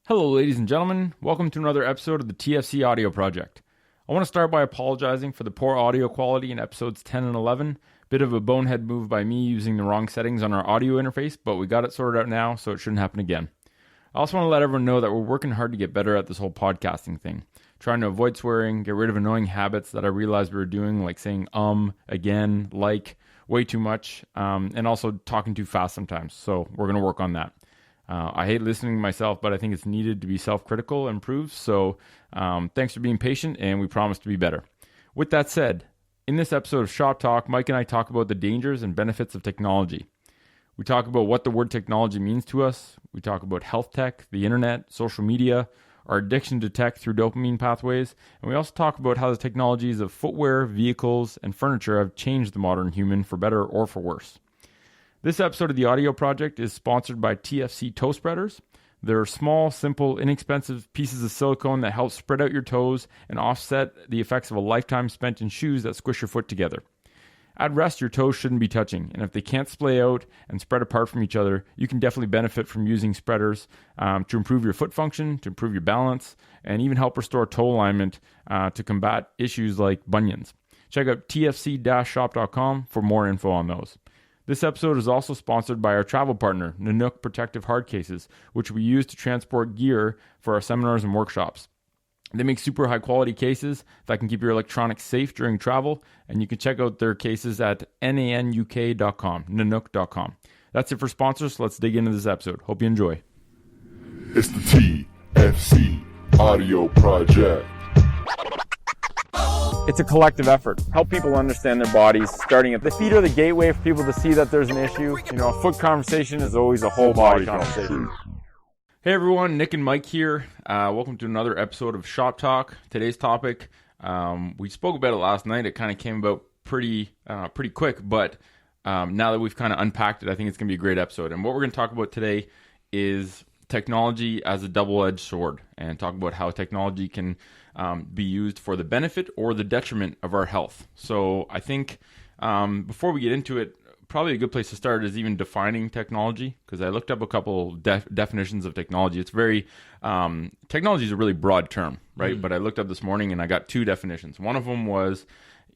Hello, ladies and gentlemen. Welcome to another episode of the TFC audio project. I want to start by apologizing for the poor audio quality in episodes 10 and 11. Bit of a bonehead move by me using the wrong settings on our audio interface, but we got it sorted out now, so it shouldn't happen again. I also want to let everyone know that we're working hard to get better at this whole podcasting thing. Trying to avoid swearing, get rid of annoying habits that I realized we were doing, like saying again, like, way too much, and also talking too fast sometimes. So we're going to work on that. I hate listening to myself, but I think it's needed to be self-critical and improve. So thanks for being patient, and we promise to be better. With that said, in this episode of Shop Talk, Mike and I talk about the dangers and benefits of technology. We talk about what the word technology means to us. We talk about health tech, the internet, social media, our addiction to tech through dopamine pathways. And we also talk about how the technologies of footwear, vehicles, and furniture have changed the modern human for better or for worse. This episode of the audio project is sponsored by TFC toe spreaders. They're small, simple, inexpensive pieces of silicone that help spread out your toes and offset the effects of a lifetime spent in shoes that squish your foot together. At rest, your toes shouldn't be touching, and if they can't splay out and spread apart from each other, you can definitely benefit from using spreaders to improve your foot function, to improve your balance, and even help restore toe alignment to combat issues like bunions. Check out tfc-shop.com for more info on those. This episode is also sponsored by our travel partner, Nanook Protective Hard Cases, which we use to transport gear for our seminars and workshops. They make super high quality cases that can keep your electronics safe during travel, and you can check out their cases at nanuk.com, nanook.com. That's it for sponsors, so let's dig into this episode. Hope you enjoy. It's the TFC audio project. It's a collective effort. Help people understand their bodies, starting at the feet are the gateway for people to see that there's an issue. You know, a foot conversation is always a whole body conversation. Hey everyone, Nick and Mike here. Welcome to another episode of Shop Talk. Today's topic, we spoke about it last night. It kind of came about pretty quick, but now that we've kind of unpacked it, I think it's going to be a great episode. And what we're going to talk about today is technology as a double-edged sword, and talk about how technology can be used for the benefit or the detriment of our health. So I think before we get into it, probably a good place to start is even defining technology, because I looked up a couple definitions of technology. It's very technology is a really broad term, right? But I looked up this morning and I got two definitions. One of them was,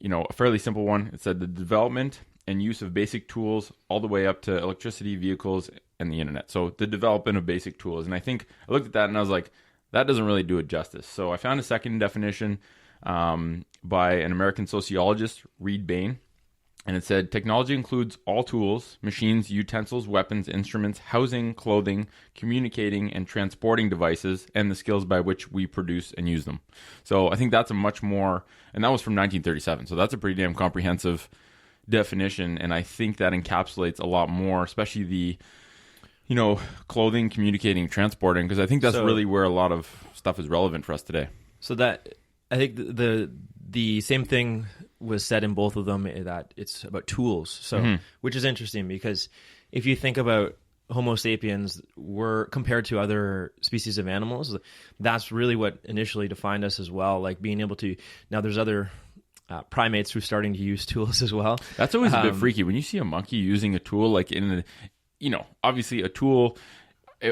a fairly simple one. It said the development and use of basic tools all the way up to electricity, vehicles, and the internet. So the development of basic tools. And I think I looked at that and I was like, that doesn't really do it justice. So I found a second definition by an American sociologist, Reed Bain. And it said, technology includes all tools, machines, utensils, weapons, instruments, housing, clothing, communicating, and transporting devices, and the skills by which we produce and use them. So I think that's a much more, and that was from 1937. So that's a pretty damn comprehensive definition. And I think that encapsulates a lot more, especially the, clothing, communicating, transporting, because I think that's really where a lot of stuff is relevant for us today. So that, I think the same thing was said in both of them, that it's about tools. So, which is interesting, because if you think about Homo sapiens, we're compared to other species of animals, that's really what initially defined us as well. Like being able to, now there's other primates who are starting to use tools as well. That's always a bit freaky when you see a monkey using a tool, like obviously a tool.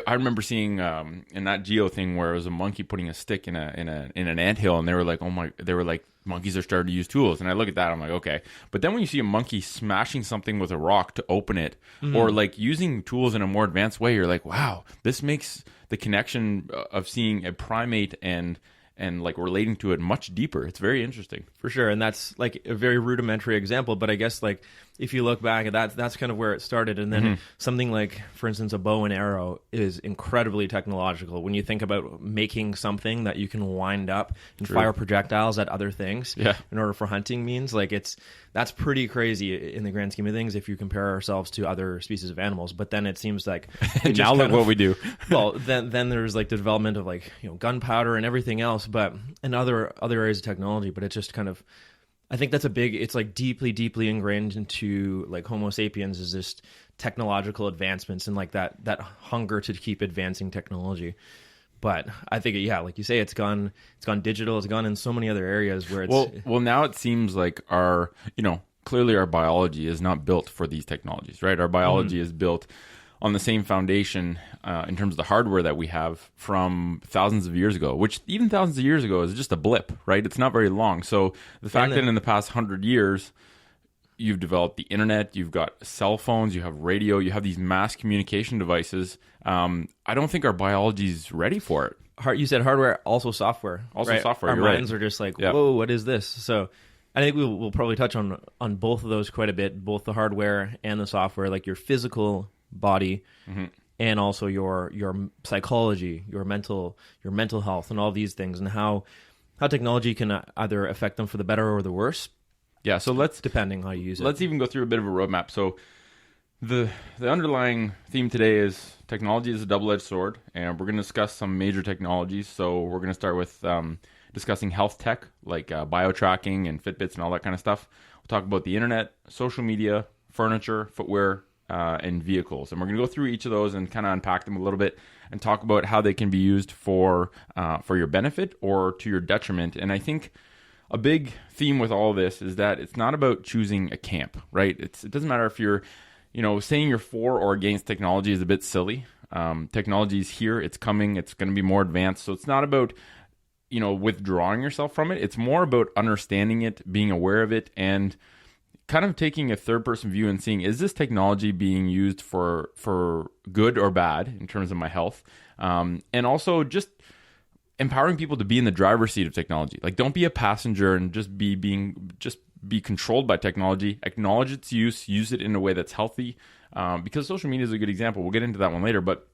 I remember seeing in that Geo thing where it was a monkey putting a stick in an anthill, and they were like, monkeys are starting to use tools. And I look at that, I'm like, okay. But then when you see a monkey smashing something with a rock to open it, or like using tools in a more advanced way, you're like, wow, this makes the connection of seeing a primate and like relating to it much deeper. It's very interesting. For sure. And that's like a very rudimentary example, but I guess like if you look back at that's kind of where it started. And then something like, for instance, a bow and arrow is incredibly technological. When you think about making something that you can wind up and fire projectiles at other things in order for hunting means, like that's pretty crazy in the grand scheme of things if you compare ourselves to other species of animals. But then it seems like now look what we do. Well, then there's like the development of like gunpowder and everything else, but and other areas of technology. But it's just kind of, I think that's it's like deeply ingrained into like Homo sapiens is just technological advancements and like that hunger to keep advancing technology. But I think, like you say, it's gone digital. It's gone in so many other areas where it's... Well, now it seems like clearly our biology is not built for these technologies, right? Our biology is built on the same foundation in terms of the hardware that we have from thousands of years ago, which even thousands of years ago is just a blip, right? It's not very long. So the fact that in the past 100 years, you've developed the internet, you've got cell phones, you have radio, you have these mass communication devices. I don't think our biology is ready for it. You said hardware, also software. Also right? software. Our you're minds right. are just like, Yeah. whoa, what is this? So I think we'll probably touch on both of those quite a bit, both the hardware and the software, like your physical body and also your psychology, your mental health, and all these things, and how technology can either affect them for the better or the worse. Yeah, so depending how you use it. Let's even go through a bit of a roadmap. So the underlying theme today is technology is a double-edged sword, and we're going to discuss some major technologies. So we're going to start with discussing health tech, like bio-tracking and Fitbits and all that kind of stuff. We'll talk about the internet, social media, furniture, footwear, and vehicles. And we're going to go through each of those and kind of unpack them a little bit and talk about how they can be used for your benefit or to your detriment. And I think a big theme with all of this is that it's not about choosing a camp, right? It doesn't matter if you're, saying you're for or against technology is a bit silly. Technology is here, it's coming, it's going to be more advanced. So it's not about, withdrawing yourself from it. It's more about understanding it, being aware of it, and kind of taking a third-person view and seeing, is this technology being used for good or bad in terms of my health? And also just empowering people to be in the driver's seat of technology. Like, don't be a passenger and just be controlled by technology. Acknowledge its use it in a way that's healthy. Because social media is a good example. We'll get into that one later, but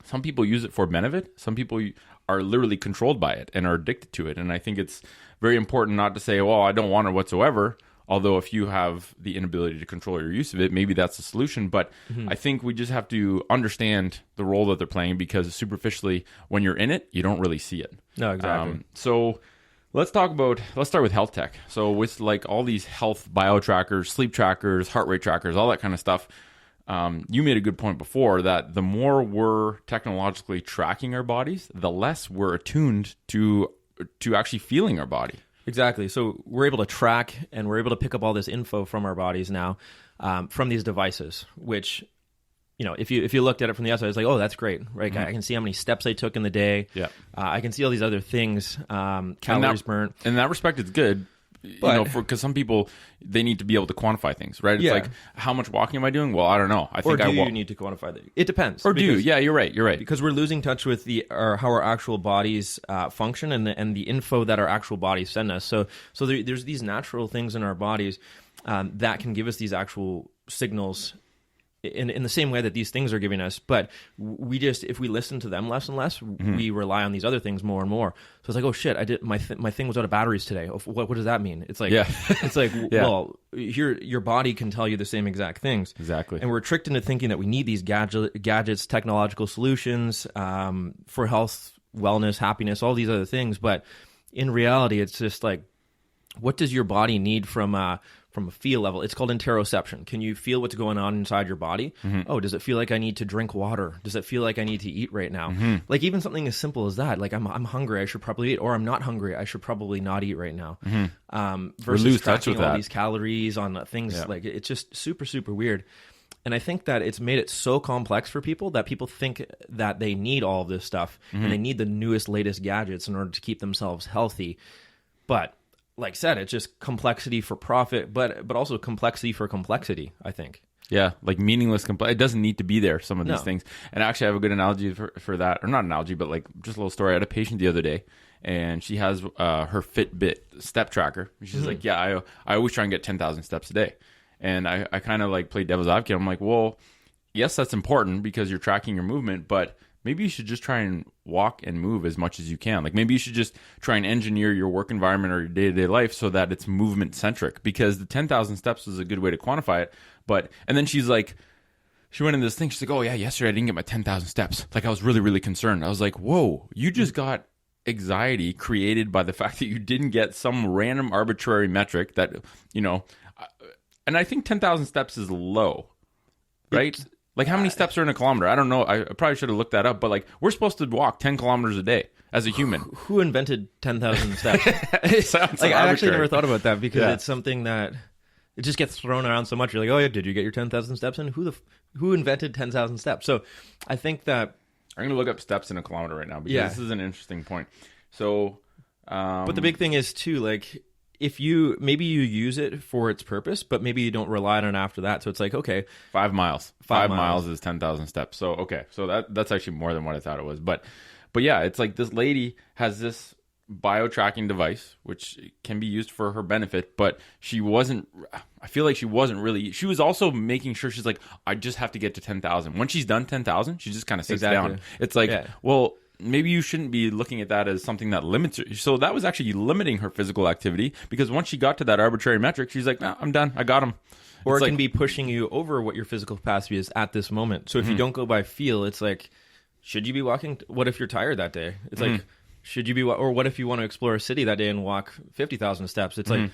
some people use it for benefit. Some people are literally controlled by it and are addicted to it. And I think it's very important not to say, well, I don't want it whatsoever. Although if you have the inability to control your use of it, maybe that's the solution. But I think we just have to understand the role that they're playing, because superficially, when you're in it, you don't really see it. No, exactly. So let's start with health tech. So with like all these health bio trackers, sleep trackers, heart rate trackers, all that kind of stuff. You made a good point before that the more we're technologically tracking our bodies, the less we're attuned to actually feeling our body. Exactly. So we're able to track and we're able to pick up all this info from our bodies now, from these devices, which, if you looked at it from the outside, it's like, oh, that's great, right? I can see how many steps I took in the day. Yeah. I can see all these other things, calories burnt. In that respect, it's good. Because some people, they need to be able to quantify things, right? It's like, how much walking am I doing? Well, I don't know. I think you need to quantify that? It depends. Yeah, you're right. Because we're losing touch with how our actual bodies function and the info that our actual bodies send us. So there's these natural things in our bodies that can give us these actual signals in the same way that these things are giving us, but if we listen to them less and less, we rely on these other things more and more. So it's like, oh shit, I did my thing was out of batteries today. What does that mean? It's like, it's like, well, your body can tell you the same exact things. Exactly. And we're tricked into thinking that we need these gadgets, technological solutions for health, wellness, happiness, all these other things. But in reality, it's just like, what does your body need from a feel level? It's called interoception. Can you feel what's going on inside your body? Oh, does it feel like I need to drink water? Does it feel like I need to eat right now? Like even something as simple as that. Like I'm hungry, I should probably eat, or I'm not hungry, I should probably not eat right now. Versus tracking all these calories on things like it's just super, super weird. And I think that it's made it so complex for people that people think that they need all of this stuff and they need the newest, latest gadgets in order to keep themselves healthy. But like I said, it's just complexity for profit, but also complexity for complexity, I think. Yeah, like meaningless. It doesn't need to be there, some of these things. And actually, I have a good analogy for that. Or not analogy, but like just a little story. I had a patient the other day, and she has her Fitbit step tracker. She's like, yeah, I always try and get 10,000 steps a day. And I kind of like play devil's advocate. I'm like, well, yes, that's important because you're tracking your movement, but maybe you should just try and walk and move as much as you can. Like maybe you should just try and engineer your work environment or your day-to-day life so that it's movement centric, because the 10,000 steps is a good way to quantify it. And then she went into this thing. She's like, oh yeah, yesterday I didn't get my 10,000 steps. Like I was really, really concerned. I was like, whoa, you just got anxiety created by the fact that you didn't get some random arbitrary metric that, and I think 10,000 steps is low, right? Like, how many steps are in a kilometer? I don't know. I probably should have looked that up. But, like, we're supposed to walk 10 kilometers a day as a human. Who invented 10,000 steps? It sounds like, I actually arbitrary. never thought about that because it's something that it just gets thrown around so much. You're like, oh yeah, did you get your 10,000 steps in? Who invented 10,000 steps? So I think that I'm going to look up steps in a kilometer right now, because this is an interesting point. So, but the big thing is too, like, if maybe you use it for its purpose, but maybe you don't rely on it after that. So it's like, okay, 5 miles. 5 miles is 10,000 steps. So, okay. So that's actually more than what I thought it was. But yeah, it's like this lady has this bio-tracking device, which can be used for her benefit, but she was also making sure, she's like, I just have to get to 10,000. When she's done 10,000, she just kind of sits down. It's like, well, maybe you shouldn't be looking at that as something that limits her. So that was actually limiting her physical activity, because once she got to that arbitrary metric, she's like, no, I'm done. I got him. Or it can be pushing you over what your physical capacity is at this moment. So if you don't go by feel, it's like, should you be walking? What if you're tired that day? It's like, should you be, or what if you want to explore a city that day and walk 50,000 steps? It's like,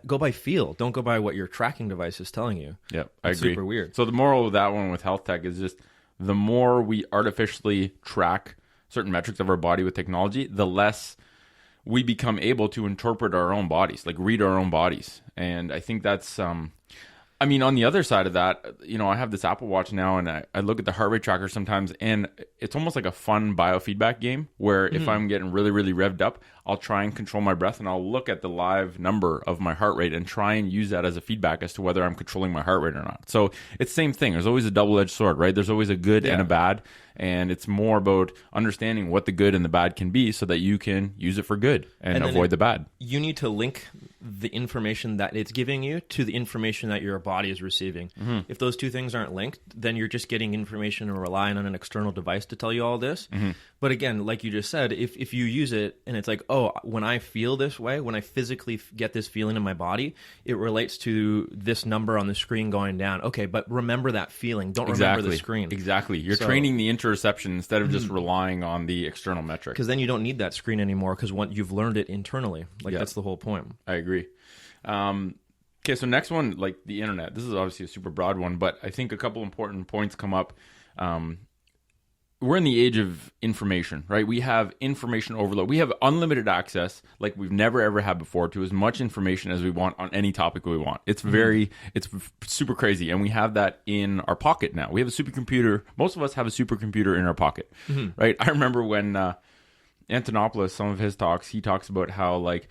go by feel. Don't go by what your tracking device is telling you. Yeah, I agree. Super weird. So the moral of that one with health tech is just, the more we artificially track certain metrics of our body with technology, the less we become able to interpret our own bodies, like read our own bodies. And I think that's, I mean, on the other side of that, I have this Apple Watch now, and I look at the heart rate tracker sometimes, and it's almost like a fun biofeedback game where if I'm getting really, really revved up, I'll try and control my breath, and I'll look at the live number of my heart rate and try and use that as a feedback as to whether I'm controlling my heart rate or not. So it's the same thing. There's always a double-edged sword, right? There's always a good and a bad, and it's more about understanding what the good and the bad can be so that you can use it for good and avoid the bad. You need to link the information that it's giving you to the information that your body is receiving. If those two things aren't linked, then you're just getting information and relying on an external device to tell you all this. But again, like you just said, if you use it and it's like, oh, when I feel this way, when I physically get this feeling in my body, it relates to this number on the screen going down. Okay, but remember that feeling. Don't remember the screen. Exactly. You're training the interoception instead of just relying on the external metric. Because then you don't need that screen anymore, because you've learned it internally. That's the whole point. I agree. Okay, so next one, like the internet. This is obviously a super broad one, but I think a couple important points come up. We're in the age of information, right? We have information overload. We have unlimited access, like we've never ever had before, to as much information as we want on any topic we want. It's it's super crazy, and we have that in our pocket now. We have a supercomputer. Most of us have a supercomputer in our pocket, right? I remember when Antonopoulos, some of his talks, he talks about how like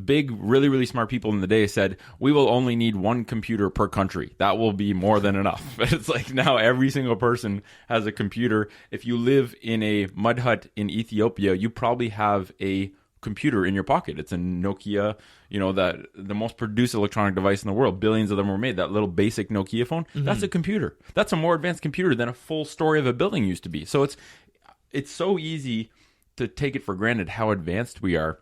big, really, really smart people in the day said, we will only need one computer per country. That will be more than enough. But it's like now every single person has a computer. If you live in a mud hut in Ethiopia, you probably have a computer in your pocket. It's a Nokia, that the most produced electronic device in the world. Billions of them were made. That little basic Nokia phone, that's a computer. That's a more advanced computer than a full story of a building used to be. So it's so easy to take it for granted how advanced we are.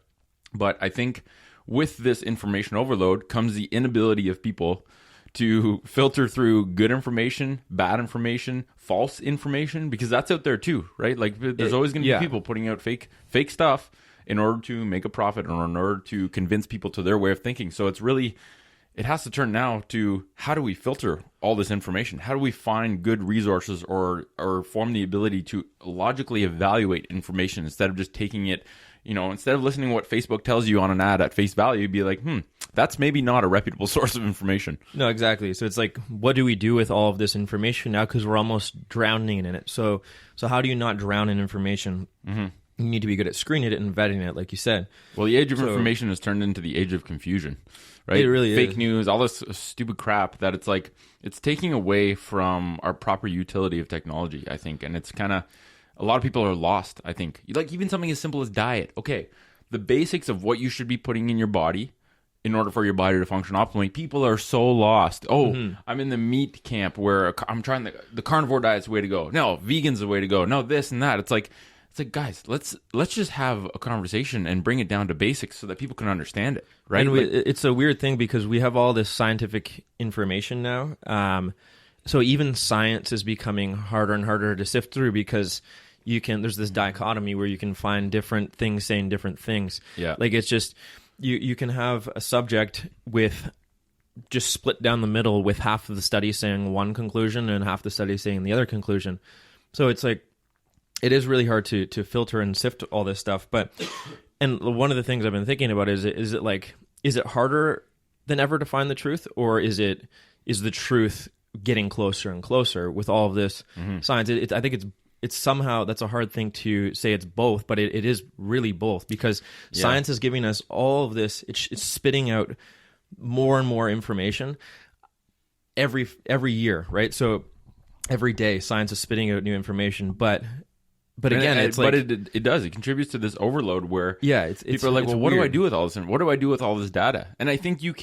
But I think with this information overload comes the inability of people to filter through good information, bad information, false information, because that's out there too, right? Like there's always going to be people putting out fake stuff in order to make a profit or in order to convince people to their way of thinking. So it has to turn now to, how do we filter all this information? How do we find good resources or form the ability to logically evaluate information instead of just taking it, instead of listening to what Facebook tells you on an ad at face value, be like, that's maybe not a reputable source of information. No, exactly. So it's like, what do we do with all of this information now? Because we're almost drowning in it. So how do you not drown in information? You need to be good at screening it and vetting it, like you said. Well, the age of information has turned into the age of confusion, right? It really Fake is. news, all this stupid crap that it's like, it's taking away from our proper utility of technology, I think. And it's kind of, a lot of people are lost, I think. Like even something as simple as diet. Okay, the basics of what you should be putting in your body in order for your body to function optimally. People are so lost. I'm in the meat camp where I'm trying the carnivore diet's the way to go. No, vegan's the way to go. No, this and that. It's like guys, let's just have a conversation and bring it down to basics so that people can understand it, right? And it's a weird thing because we have all this scientific information now. So even science is becoming harder and harder to sift through because there's this dichotomy where you can find different things saying different things. Yeah. Like it's just, you can have a subject with just split down the middle with half of the study saying one conclusion and half the study saying the other conclusion. So it's like, it is really hard to filter and sift all this stuff. And one of the things I've been thinking about is it harder than ever to find the truth, or is the truth getting closer and closer with all of this science? I think it's somehow, that's a hard thing to say it's both, but it is really both, because science is giving us all of this. It's spitting out more and more information every year, right? So every day science is spitting out new information, but again, it does. It contributes to this overload where people are like, well, what do I do with all this? And what do I do with all this data? And I think you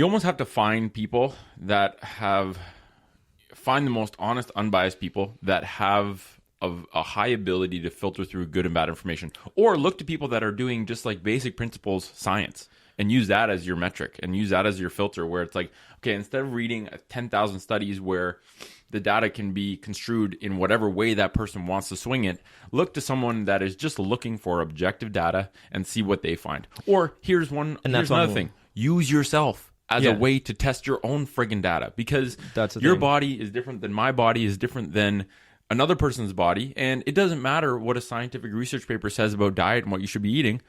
almost have to find people that find the most honest, unbiased people that have a high ability to filter through good and bad information, or look to people that are doing just like basic principles science and use that as your metric and use that as your filter, where it's like, okay, instead of reading 10,000 studies where the data can be construed in whatever way that person wants to swing it, look to someone that is just looking for objective data and see what they find. Or here's another thing. Use yourself as a way to test your own friggin' data, because your body is different than my body is different than another person's body. And it doesn't matter what a scientific research paper says about diet and what you should be eating.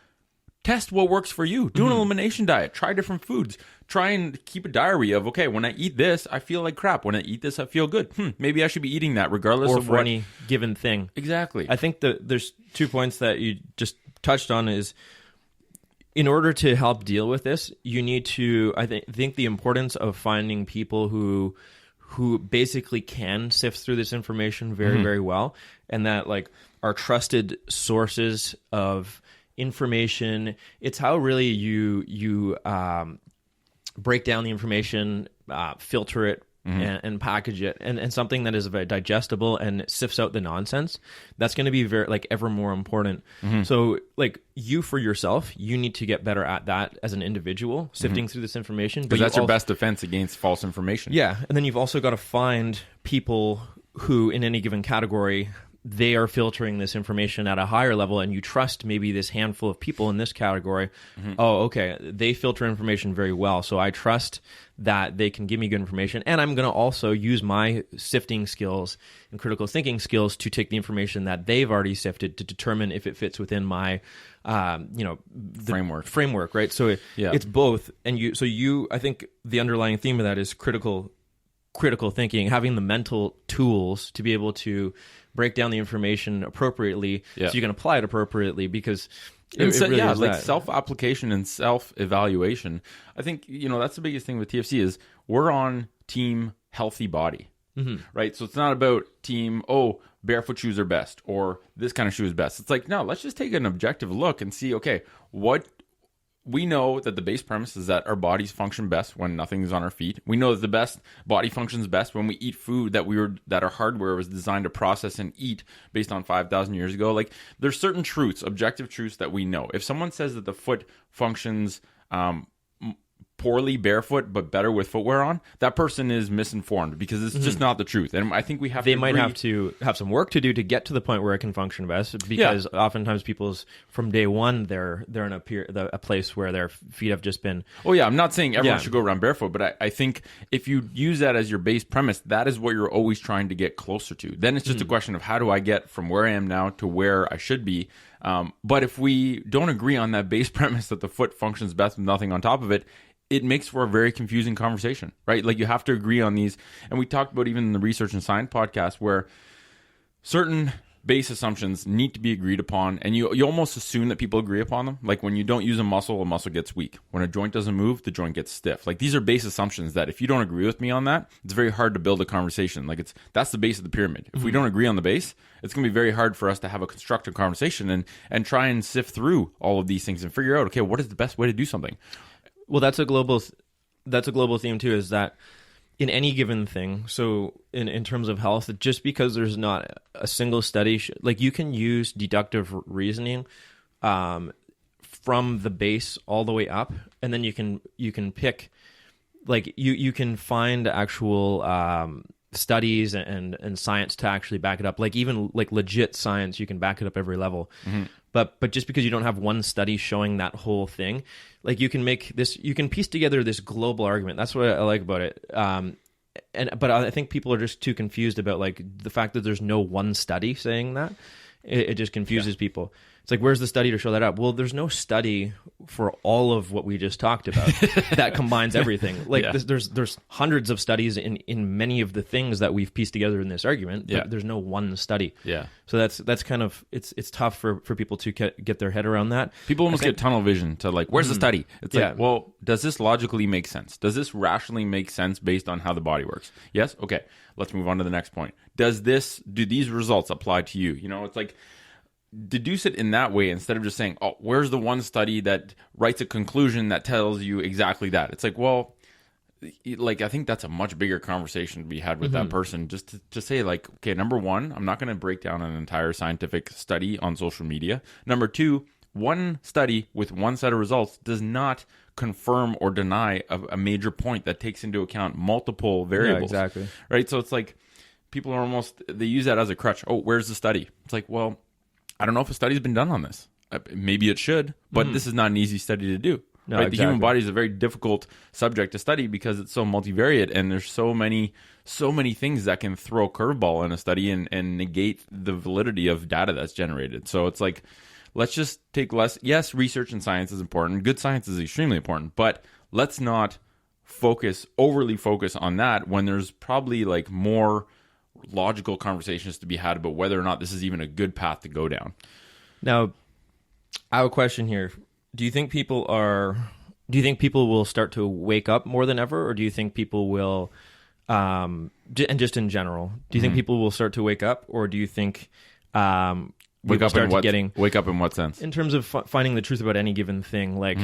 Test what works for you. Do an elimination diet. Try different foods. Try and keep a diary of, okay, when I eat this, I feel like crap. When I eat this, I feel good. Maybe I should be eating that regardless of for any given thing. Exactly. I think there's 2 points that you just touched on. Is in order to help deal with this, you need to, I think the importance of finding people who basically can sift through this information very, very well, and that like are trusted sources of information. It's how really you break down the information, filter it, and package it, and something that is very digestible and sifts out the nonsense. That's going to be very like ever more important. So like you for yourself, you need to get better at that as an individual, sifting through this information. Because that's your best defense against false information. Yeah, and then you've also got to find people who, in any given category, they are filtering this information at a higher level, and you trust maybe this handful of people in this category. Oh, okay, they filter information very well, so I trust that they can give me good information, and I'm going to also use my sifting skills and critical thinking skills to take the information that they've already sifted to determine if it fits within my framework, right? So it's both, and I think the underlying theme of that is critical thinking, having the mental tools to be able to break down the information appropriately, so you can apply it appropriately, because it really is like that. Self-application and self-evaluation. I think, that's the biggest thing with TFC is we're on team healthy body, right? So it's not about team, barefoot shoes are best, or this kind of shoe is best. It's like, no, let's just take an objective look and see, okay, we know that the base premise is that our bodies function best when nothing is on our feet. We know that the best body functions best when we eat food that our hardware was designed to process and eat based on 5,000 years ago. Like, there's certain truths, objective truths that we know. If someone says that the foot functions poorly barefoot but better with footwear on, that person is misinformed, because it's just not the truth. And I think they might have to have some work to do to get to the point where it can function best, because oftentimes people's, from day one, they're in a place where their feet have just been... I'm not saying everyone should go around barefoot, but I think if you use that as your base premise, that is what you're always trying to get closer to. Then it's just a question of, how do I get from where I am now to where I should be? But if we don't agree on that base premise that the foot functions best with nothing on top of it, it makes for a very confusing conversation, right? Like, you have to agree on these. And we talked about even in the Research and Science podcast, where certain base assumptions need to be agreed upon, and you almost assume that people agree upon them. Like, when you don't use a muscle gets weak. When a joint doesn't move, the joint gets stiff. Like, these are base assumptions that if you don't agree with me on that, it's very hard to build a conversation. Like, that's the base of the pyramid. If we don't agree on the base, it's going to be very hard for us to have a constructive conversation and try and sift through all of these things and figure out, okay, what is the best way to do something? Well, that's a global theme too, is that in any given thing, so in terms of health, just because there's not a single study, like, you can use deductive reasoning from the base all the way up, and then you can pick, like, you can find actual studies and science to actually back it up. Like, even like legit science, you can back it up every level. But just because you don't have one study showing that whole thing, like, you can piece together this global argument. That's what I like about it. But I think people are just too confused about, like, the fact that there's no one study saying that. it just confuses people. It's like, where's the study to show that up? Well, there's no study for all of what we just talked about that combines everything. Like there's hundreds of studies in many of the things that we've pieced together in this argument, but there's no one study. Yeah. So that's kind of, it's tough for people to get their head around that. People almost get tunnel vision to like, where's the study? It's like, well, does this logically make sense? Does this rationally make sense based on how the body works? Yes? Okay. Let's move on to the next point. Do these results apply to you? You know, it's like, deduce it in that way instead of just saying, oh, where's the one study that writes a conclusion that tells you exactly that? It's like, well, like, I think that's a much bigger conversation to be had with that person. Just to say, like, okay, number one, I'm not going to break down an entire scientific study on social media. Number two, one study with one set of results does not confirm or deny a major point that takes into account multiple variables. Yeah, exactly. Right? So it's like, people are they use that as a crutch. Oh, where's the study? It's like, well, I don't know if a study's been done on this. Maybe it should, but this is not an easy study to do. No, right? exactly. The human body is a very difficult subject to study because it's so multivariate, and there's so many things that can throw a curveball in a study and negate the validity of data that's generated. So it's like, let's just take less. Yes, research and science is important. Good science is extremely important, but let's not overly focus on that when there's probably like more logical conversations to be had about whether or not this is even a good path to go down. Now, I have a question here. Do you think people will start to wake up more than ever, or do you think people will, and just in general, do you think people will start to wake up, or do you think Wake up in what sense? In terms of finding the truth about any given thing, like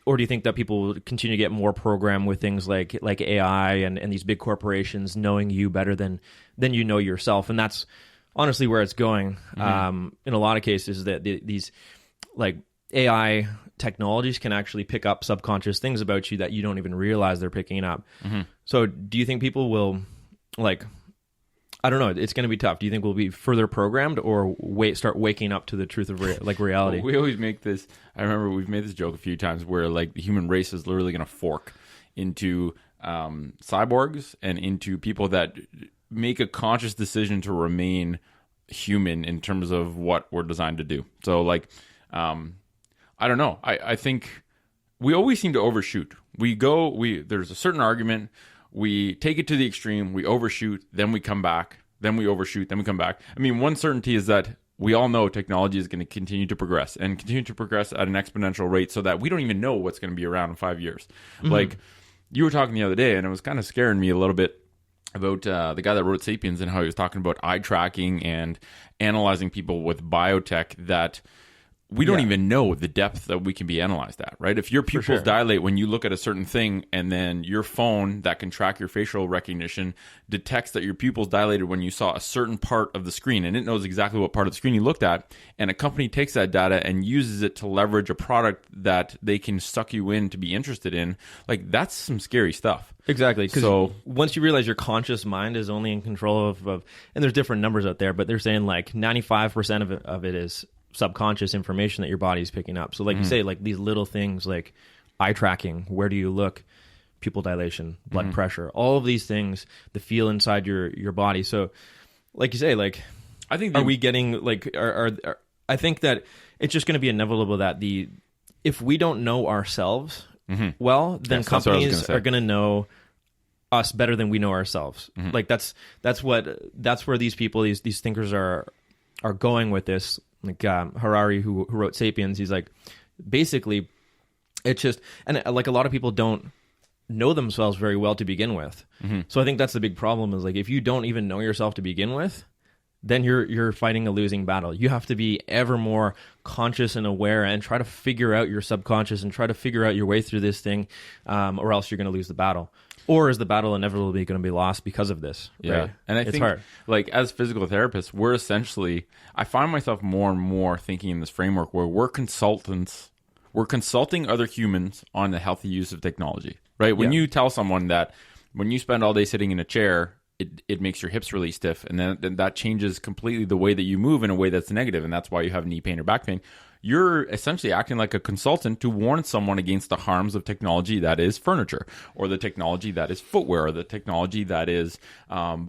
or do you think that people will continue to get more programmed with things like AI and these big corporations knowing you better than you know yourself? And that's honestly where it's going. In a lot of cases, that these like AI technologies can actually pick up subconscious things about you that you don't even realize they're picking up. So do you think people will, like, I don't know, it's going to be tough. Do you think we'll be further programmed or start waking up to the truth of reality? We always make this, I remember we've made this joke a few times where like the human race is literally going to fork into cyborgs and into people that make a conscious decision to remain human in terms of what we're designed to do. So like, I don't know. I think we always seem to overshoot. There's a certain argument, we take it to the extreme, we overshoot, then we come back, then we overshoot, then we come back. I mean, one certainty is that we all know technology is going to continue to progress and continue to progress at an exponential rate so that we don't even know what's going to be around in 5 years. Like, you were talking the other day, and it was kind of scaring me a little bit about the guy that wrote Sapiens and how he was talking about eye tracking and analyzing people with biotech that we don't even know the depth that we can be analyzed at, right? If your pupils dilate when you look at a certain thing, and then your phone that can track your facial recognition detects that your pupils dilated when you saw a certain part of the screen, and it knows exactly what part of the screen you looked at, and a company takes that data and uses it to leverage a product that they can suck you in to be interested in, like, that's some scary stuff. Exactly. Because once you realize your conscious mind is only in control of, and there's different numbers out there, but they're saying like 95% of it is subconscious information that your body's picking up. So like you say, like these little things like eye tracking, where do you look, pupil dilation, blood pressure, all of these things, the feel inside your body. So like you say, like, I think we getting like I think that it's just going to be inevitable that if we don't know ourselves well, then companies are going to know us better than we know ourselves. Like that's where these people, these thinkers are going with this. Like Harari, who wrote Sapiens, he's like, basically, it's just, and like a lot of people don't know themselves very well to begin with. So I think that's the big problem is like, if you don't even know yourself to begin with, then you're fighting a losing battle. You have to be ever more conscious and aware and try to figure out your subconscious and try to figure out your way through this thing, or else you're going to lose the battle. Or is the battle inevitably going to be lost because of this? Yeah, right? And I think, hard. Like, as physical therapists, we're essentially, I find myself more and more thinking in this framework where we're consultants. We're consulting other humans on the healthy use of technology, right? When you tell someone that when you spend all day sitting in a chair, it makes your hips really stiff, and then that changes completely the way that you move in a way that's negative, and that's why you have knee pain or back pain. You're essentially acting like a consultant to warn someone against the harms of technology that is furniture, or the technology that is footwear, or the technology that is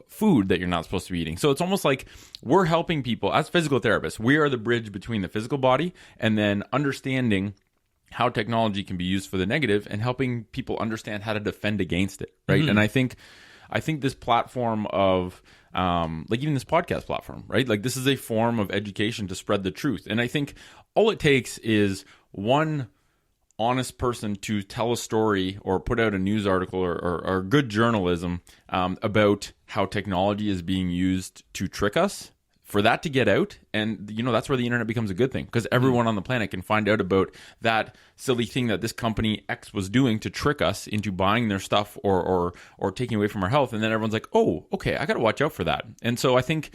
food that you're not supposed to be eating. So it's almost like we're helping people as physical therapists. We are the bridge between the physical body and then understanding how technology can be used for the negative and helping people understand how to defend against it, right? Mm-hmm. And I think this platform of like even this podcast platform, right? Like this is a form of education to spread the truth. And I think all it takes is one honest person to tell a story or put out a news article or good journalism about how technology is being used to trick us, for that to get out. And that's where the internet becomes a good thing, because everyone on the planet can find out about that silly thing that this company X was doing to trick us into buying their stuff or taking away from our health. And then everyone's like, oh, okay, I got to watch out for that. And so I think,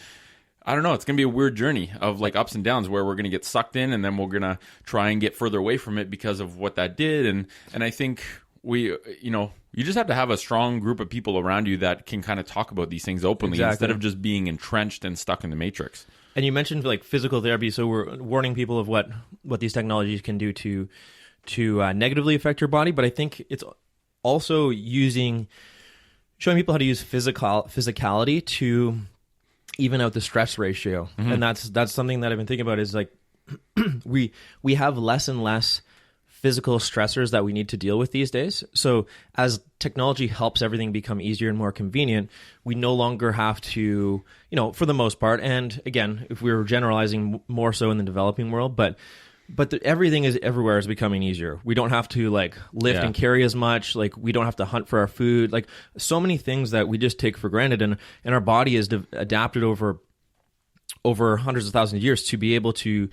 I don't know, it's going to be a weird journey of like ups and downs where we're going to get sucked in and then we're going to try and get further away from it because of what that did. And I think you just have to have a strong group of people around you that can kind of talk about these things openly instead of just being entrenched and stuck in the matrix. And you mentioned like physical therapy, so we're warning people of what these technologies can do to negatively affect your body. But I think it's also showing people how to use physicality to even out the stress ratio. Mm-hmm. And that's something that I've been thinking about is like we have less and less physical stressors that we need to deal with these days. So as technology helps everything become easier and more convenient, we no longer have to, for the most part, and again, if we were generalizing more so in the developing world, but everything is everywhere is becoming easier. We don't have to like lift and carry as much. Like we don't have to hunt for our food. Like so many things that we just take for granted, and our body is adapted over hundreds of thousands of years to be able to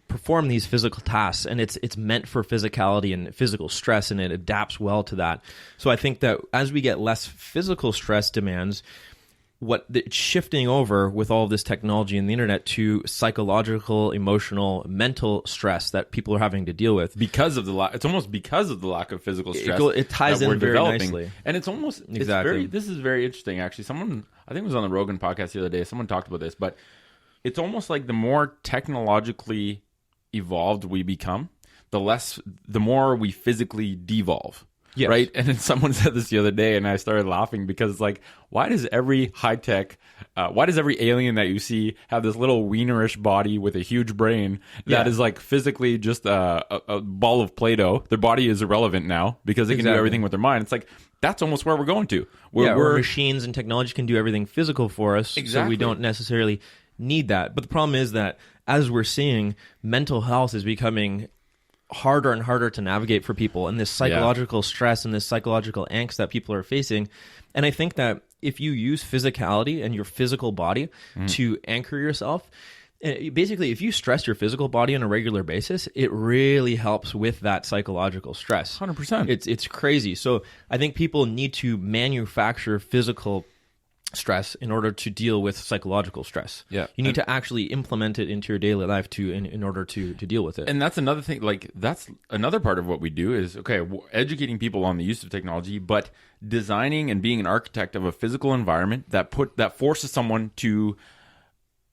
perform these physical tasks, and it's meant for physicality and physical stress, and it adapts well to that. So I think that as we get less physical stress demands, it's shifting over with all of this technology and the internet to psychological, emotional, mental stress that people are having to deal with because of it's almost because of the lack of physical stress. It ties in very nicely, and it's almost exactly. This is very interesting, actually. Someone, I think it was on the Rogan podcast the other day. Someone talked about this, but it's almost like the more technologically evolved we become, the more we physically devolve. Yes. Right? And then someone said this the other day, and I started laughing because it's like, why does every alien that you see have this little wienerish body with a huge brain that is like physically just a ball of Play-Doh? Their body is irrelevant now because they can do everything with their mind. It's like, that's almost where we're going to. Where machines and technology can do everything physical for us, so we don't necessarily need that. But the problem is that as we're seeing, mental health is becoming harder and harder to navigate for people, and this psychological stress and this psychological angst that people are facing. And I think that if you use physicality and your physical body to anchor yourself, basically if you stress your physical body on a regular basis, it really helps with that psychological stress. 100%. It's crazy. So I think people need to manufacture physical stress in order to deal with psychological stress. Yeah. You need to actually implement it into your daily life in order to deal with it. And that's another thing, like that's another part of what we do is, educating people on the use of technology, but designing and being an architect of a physical environment that forces someone to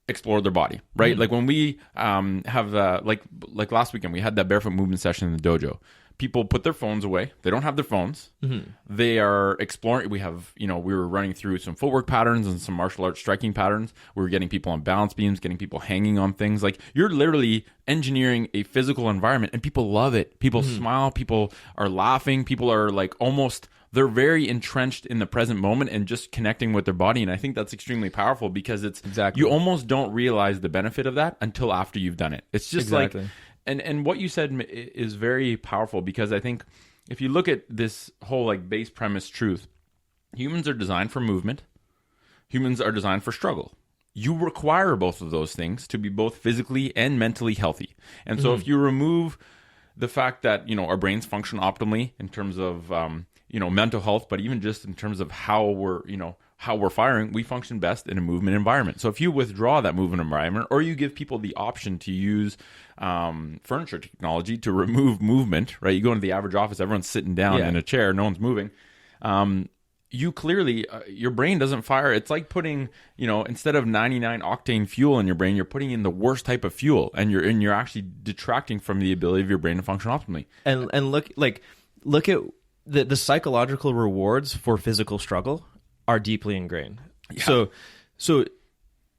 explore their body, right? Mm-hmm. Like when we have like last weekend, we had that barefoot movement session in the dojo. People put their phones away. They don't have their phones. Mm-hmm. They are exploring. We were running through some footwork patterns and some martial arts striking patterns. We were getting people on balance beams, getting people hanging on things. Like you're literally engineering a physical environment, and people love it. People smile. People are laughing. People are like they're very entrenched in the present moment and just connecting with their body. And I think that's extremely powerful because you almost don't realize the benefit of that until after you've done it. It's just like... And what you said is very powerful because I think if you look at this whole like base premise truth, humans are designed for movement. Humans are designed for struggle. You require both of those things to be both physically and mentally healthy. And so if you remove the fact that, our brains function optimally in terms of, mental health, but even just in terms of how we're firing, we function best in a movement environment. So if you withdraw that movement environment, or you give people the option to use furniture technology to remove movement, right? You go into the average office, everyone's sitting down in a chair, no one's moving. you clearly, your brain doesn't fire. It's like putting, instead of 99 octane fuel in your brain, you're putting in the worst type of fuel, and you're actually detracting from the ability of your brain to function optimally. And look at the psychological rewards for physical struggle are deeply ingrained. Yeah. So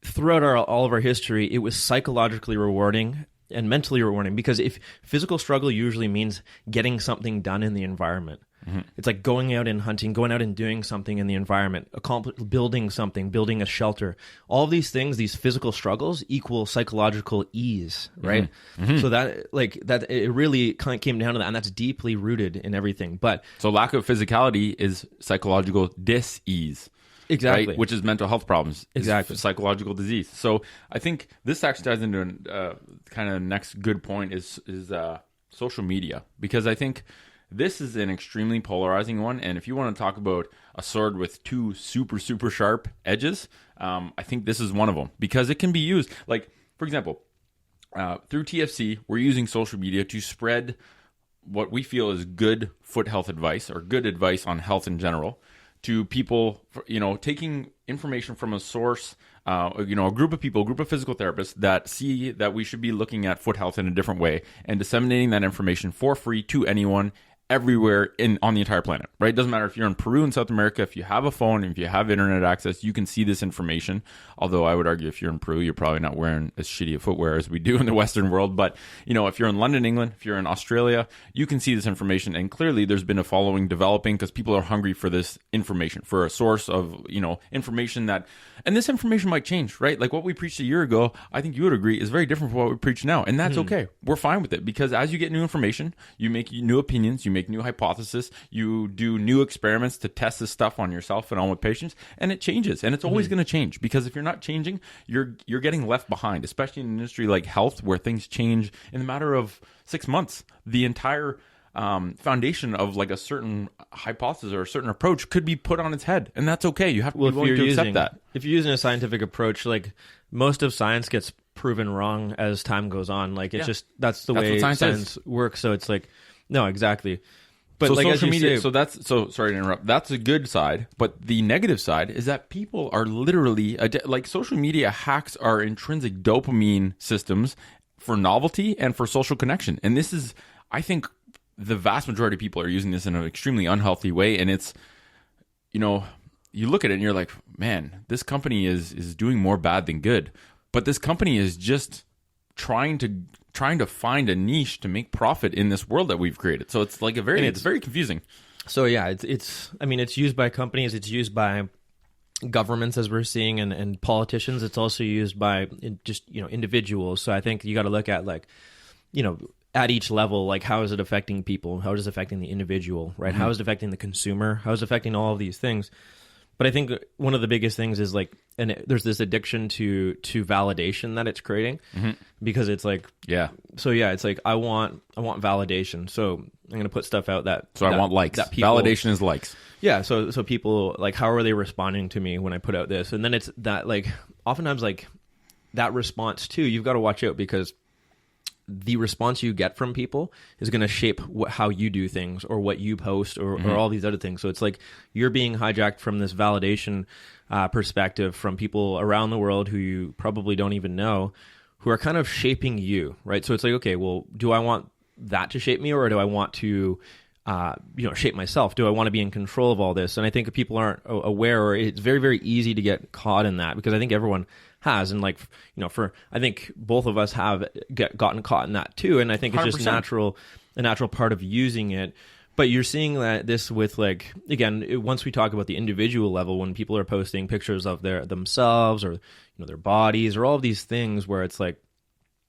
throughout all of our history, it was psychologically rewarding and mentally rewarding, because if physical struggle usually means getting something done in the environment. Mm-hmm. It's like going out and hunting, going out and doing something in the environment, building something, building a shelter. All of these things, these physical struggles equal psychological ease, right? Mm-hmm. So that it really kind of came down to that, and that's deeply rooted in everything. But so lack of physicality is psychological dis-ease. Exactly. Right? Which is mental health problems. Exactly. Psychological disease. So I think this actually ties into kind of next good point is social media, because I think this is an extremely polarizing one. And if you want to talk about a sword with two super, super sharp edges, I think this is one of them, because it can be used. Like, for example, through TFC, we're using social media to spread what we feel is good foot health advice, or good advice on health in general, to people, taking information from a source, a group of people, a group of physical therapists that see that we should be looking at foot health in a different way, and disseminating that information for free to anyone, everywhere on the entire planet, right? It doesn't matter if you're in Peru in South America, if you have a phone, if you have internet access, you can see this information. Although I would argue if you're in Peru, you're probably not wearing as shitty a footwear as we do in the Western world. But, if you're in London, England, if you're in Australia, you can see this information. And clearly there's been a following developing, because people are hungry for this information, for a source of, information and this information might change, right? Like what we preached a year ago, I think you would agree, is very different from what we preach now. And that's okay. We're fine with it, because as you get new information, you make new opinions, you make new hypotheses, you do new experiments to test this stuff on yourself and on with patients, and it changes, and it's always going to change, because if you're not changing, you're getting left behind, especially in an industry like health, where things change in a matter of 6 months. The entire foundation of like a certain hypothesis or a certain approach could be put on its head, and that's okay. You have to be willing to accept that. If you're using a scientific approach, like most of science gets proven wrong as time goes on. Like that's the way science works. So it's like, no, exactly. But so like social media, sorry to interrupt. That's a good side, but the negative side is that people are literally like, social media hacks our intrinsic dopamine systems for novelty and for social connection. And this is, I think, the vast majority of people are using this in an extremely unhealthy way. And it's, you look at it and you're like, man, this company is doing more bad than good. But this company is just trying to find a niche to make profit in this world that we've created. So it's like it's very confusing. So yeah, it's used by companies, it's used by governments, as we're seeing, and politicians. It's also used by just individuals. So I think you got to look at, like, at each level, like, how is it affecting people? How is it affecting the individual, right? Mm-hmm. How is it affecting the consumer? How is it affecting all of these things? But I think one of the biggest things is, like, there's this addiction to validation that it's creating, because it's like, it's like, I want validation. So I'm going to put stuff out I want likes. Validation is likes. Yeah. So people, like, how are they responding to me when I put out this? And then it's that, like, oftentimes, like, that response too, you've got to watch out, because the response you get from people is going to shape how you do things, or what you post, or all these other things. So it's like you're being hijacked from this validation perspective from people around the world who you probably don't even know, who are kind of shaping you, right? So it's like, okay, well, do I want that to shape me, or do I want to shape myself? Do I want to be in control of all this? And I think if people aren't aware, or it's very, very easy to get caught in that, because I think everyone has, and like, I think both of us have gotten caught in that too. And I think it's 100%. just a natural part of using it. But you're seeing that this with, like, again, once we talk about the individual level, when people are posting pictures of themselves, or their bodies, or all of these things, where it's like,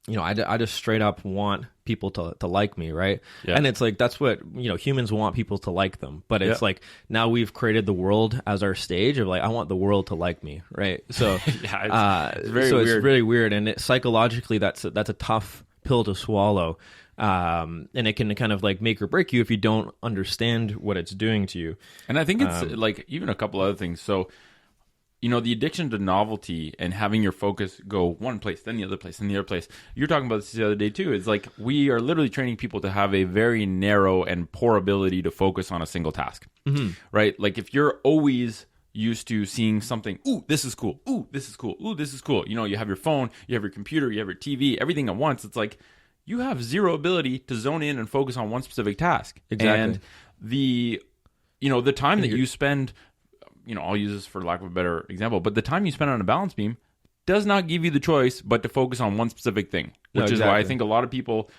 I just straight up want people to like me, right? Yeah. And it's like, that's what, humans want people to like them. But it's like, now we've created the world as our stage of, like, I want the world to like me, right? So it's very weird. It's really weird. And psychologically, that's a tough pill to swallow. And it can kind of, like, make or break you if you don't understand what it's doing to you. And I think it's like even a couple other things. So the addiction to novelty and having your focus go one place, then the other place, then the other place. You're talking about this the other day too. It's like we are literally training people to have a very narrow and poor ability to focus on a single task, right? Like if you're always used to seeing something, ooh, this is cool, ooh, this is cool, ooh, this is cool. You have your phone, you have your computer, you have your TV, everything at once. It's like you have zero ability to zone in and focus on one specific task. Exactly. And the time that you spend, I'll use this for lack of a better example, but the time you spend on a balance beam does not give you the choice but to focus on one specific thing, which is why I think a lot of people,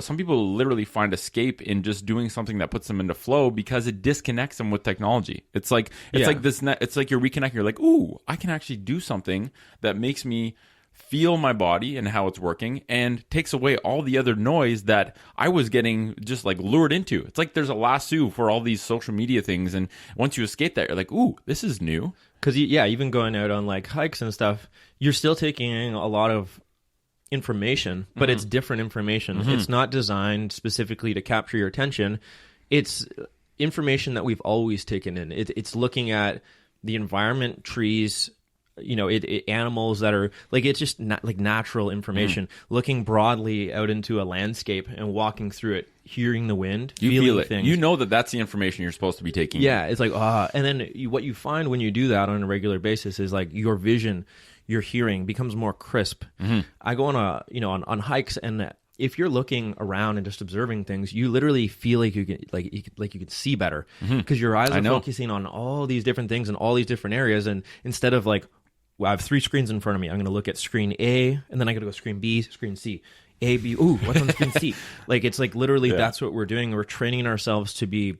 some people literally find escape in just doing something that puts them into flow because it disconnects them with technology. It's like it's like you're reconnecting. You're like, ooh, I can actually do something that makes me feel my body and how it's working and takes away all the other noise that I was getting just like lured into. It's like there's a lasso for all these social media things, and once you escape that, you're like, ooh, this is new. Because even going out on like hikes and stuff, you're still taking in a lot of information, but it's different information. It's not designed specifically to capture your attention. It's information that we've always taken in. It's looking at the environment, trees, animals that are like, it's just like natural information, looking broadly out into a landscape and walking through it, hearing the wind, you feeling feel it. things. That's the information you're supposed to be taking. Yeah, it's like, and then what you find when you do that on a regular basis is like your vision, your hearing becomes more crisp. I go on on hikes, and if you're looking around and just observing things, you literally feel like you can see better because your eyes are focusing on all these different things in all these different areas, and instead of like, well, I have 3 screens in front of me, I'm going to look at screen A, and then I got to go screen B, screen C. A, B, ooh, what's on screen C? Like, it's like literally that's what we're doing. We're training ourselves to be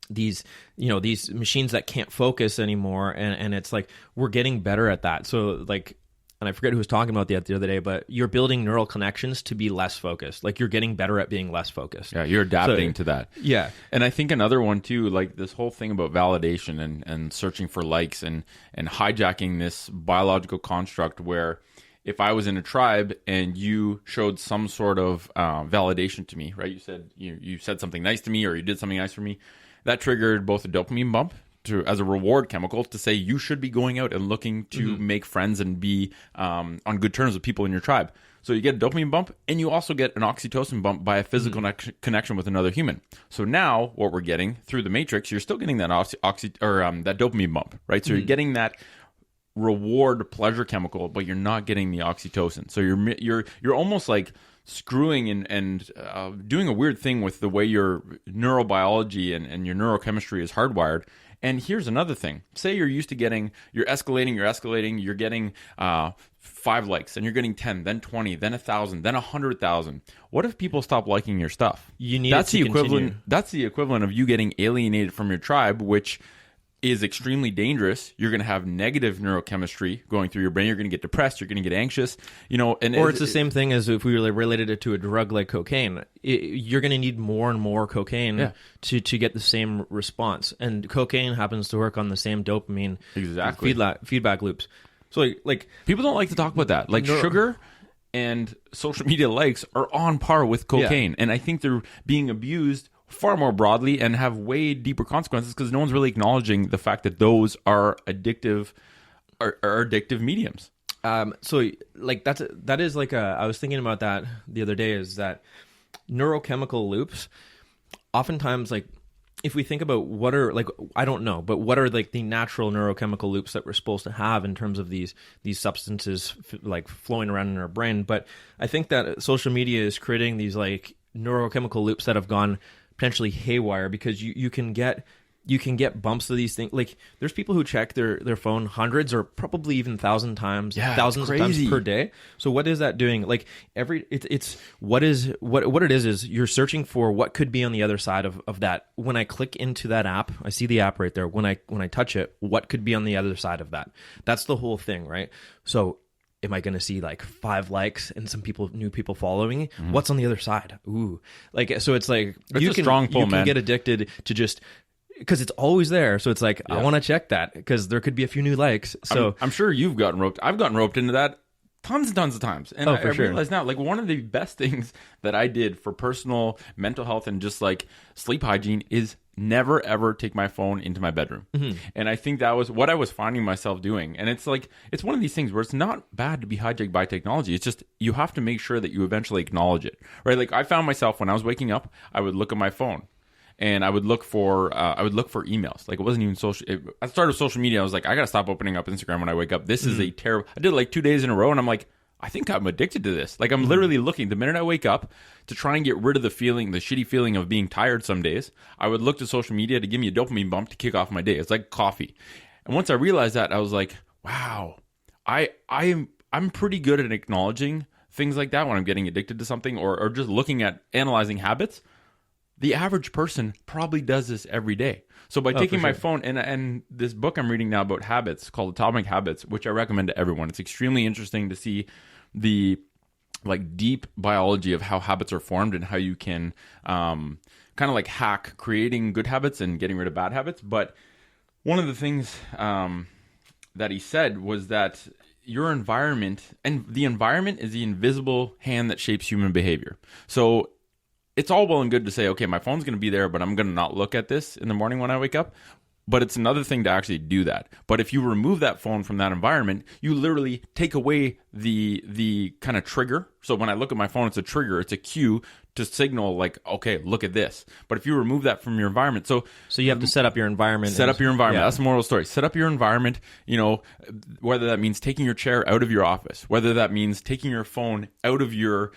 these machines that can't focus anymore, and it's like we're getting better at that. So like, and I forget who was talking about that the other day, but you're building neural connections to be less focused. Like you're getting better at being less focused. Yeah, you're adapting to that. Yeah. And I think another one too, like this whole thing about validation and searching for likes and hijacking this biological construct where if I was in a tribe and you showed some sort of validation to me, right? You said you said something nice to me or you did something nice for me. That triggered both a dopamine bump as a reward chemical to say you should be going out and looking to make friends and be on good terms with people in your tribe. So you get a dopamine bump, and you also get an oxytocin bump by a physical connection with another human. So now what we're getting through the matrix, you're still getting that that dopamine bump, right? So you're getting that reward pleasure chemical, but you're not getting the oxytocin. So you're almost like screwing and doing a weird thing with the way your neurobiology and your neurochemistry is hardwired. And here's another thing. Say you're used to you're escalating, you're getting 5 likes, and you're getting 10, then 20, then 1,000, then 100,000. What if people stop liking your stuff? That's the equivalent of you getting alienated from your tribe, which is extremely dangerous. You're going to have negative neurochemistry going through your brain. You're going to get depressed. You're going to get anxious. Or it's the same thing as if we related it to a drug like cocaine. You're going to need more and more cocaine to get the same response. And cocaine happens to work on the same dopamine feedback loops. So like people don't like to talk about that. Like sugar and social media likes are on par with cocaine, and I think they're being abused far more broadly and have way deeper consequences because no one's really acknowledging the fact that those are addictive mediums. So like that is like I was thinking about that the other day, is that neurochemical loops oftentimes, like if we think about what are like, I don't know, but what are like the natural neurochemical loops that we're supposed to have in terms of these substances like flowing around in our brain. But I think that social media is creating these like neurochemical loops that have gone potentially haywire because you can get bumps of these things. Like there's people who check their phone hundreds or probably even thousands of times per day. So what is that doing? Like what it is you're searching for what could be on the other side of that. When I click into that app, I see the app right there. When I touch it, what could be on the other side of that? That's the whole thing, right? So am I going to see like 5 likes and some new people following me? Mm-hmm. What's on the other side? Ooh, like, so it's like, you can get addicted to just, because it's always there. So it's like, I want to check that because there could be a few new likes. So I'm sure you've gotten roped. I've gotten roped into that tons and tons of times. And I realize now, like one of the best things that I did for personal mental health and just like sleep hygiene is never ever take my phone into my bedroom. And I think that was what I was finding myself doing. And it's like, it's one of these things where it's not bad to be hijacked by technology. It's just, you have to make sure that you eventually acknowledge it, right? Like I found myself when I was waking up, I would look at my phone and I would look for emails. Like it wasn't even I started with social media. I was like, I got to stop opening up Instagram when I wake up. This is a terrible, I did it like 2 days in a row and I'm like, I think I'm addicted to this. Like I'm literally looking the minute I wake up to try and get rid of the shitty feeling of being tired some days. I would look to social media to give me a dopamine bump to kick off my day. It's like coffee. And once I realized that, I was like, wow, I'm pretty good at acknowledging things like that when I'm getting addicted to something or just looking at analyzing habits. The average person probably does this every day. So by taking my phone and this book I'm reading now about habits called Atomic Habits, which I recommend to everyone. It's extremely interesting to see the like deep biology of how habits are formed and how you can kind of like hack creating good habits and getting rid of bad habits. But one of the things that he said was that your environment, and the environment is the invisible hand that shapes human behavior. So it's all well and good to say, okay, my phone's going to be there, but I'm going to not look at this in the morning when I wake up. But it's another thing to actually do that. But if you remove that phone from that environment, you literally take away the kind of trigger. So when I look at my phone, it's a trigger. It's a cue to signal like, okay, look at this. But if you remove that from your environment, so you have to set up your environment. Set up your environment. Yeah. That's the moral of the story. Set up your environment, whether that means taking your chair out of your office, whether that means taking your phone out of your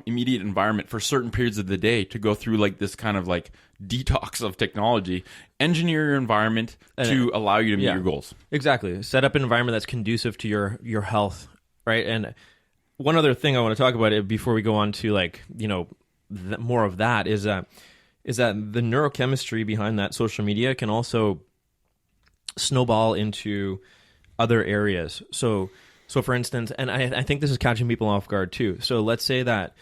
immediate environment for certain periods of the day to go through like this kind of like detox of technology. Engineer your environment to allow you to meet your goals. Exactly. Set up an environment that's conducive to your health, right? And one other thing I want to talk about it before we go on to like, more of that is that the neurochemistry behind that social media can also snowball into other areas. So for instance, and I think this is catching people off guard too. So let's say that,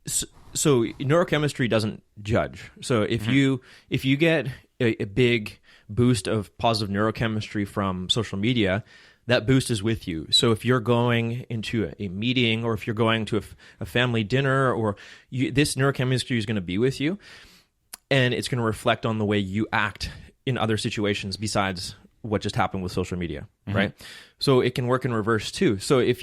so neurochemistry doesn't judge. So if you get a big boost of positive neurochemistry from social media, that boost is with you. So if you're going into a meeting or if you're going to a family dinner, or this neurochemistry is going to be with you, and it's going to reflect on the way you act in other situations besides what just happened with social media, right? So it can work in reverse too. So if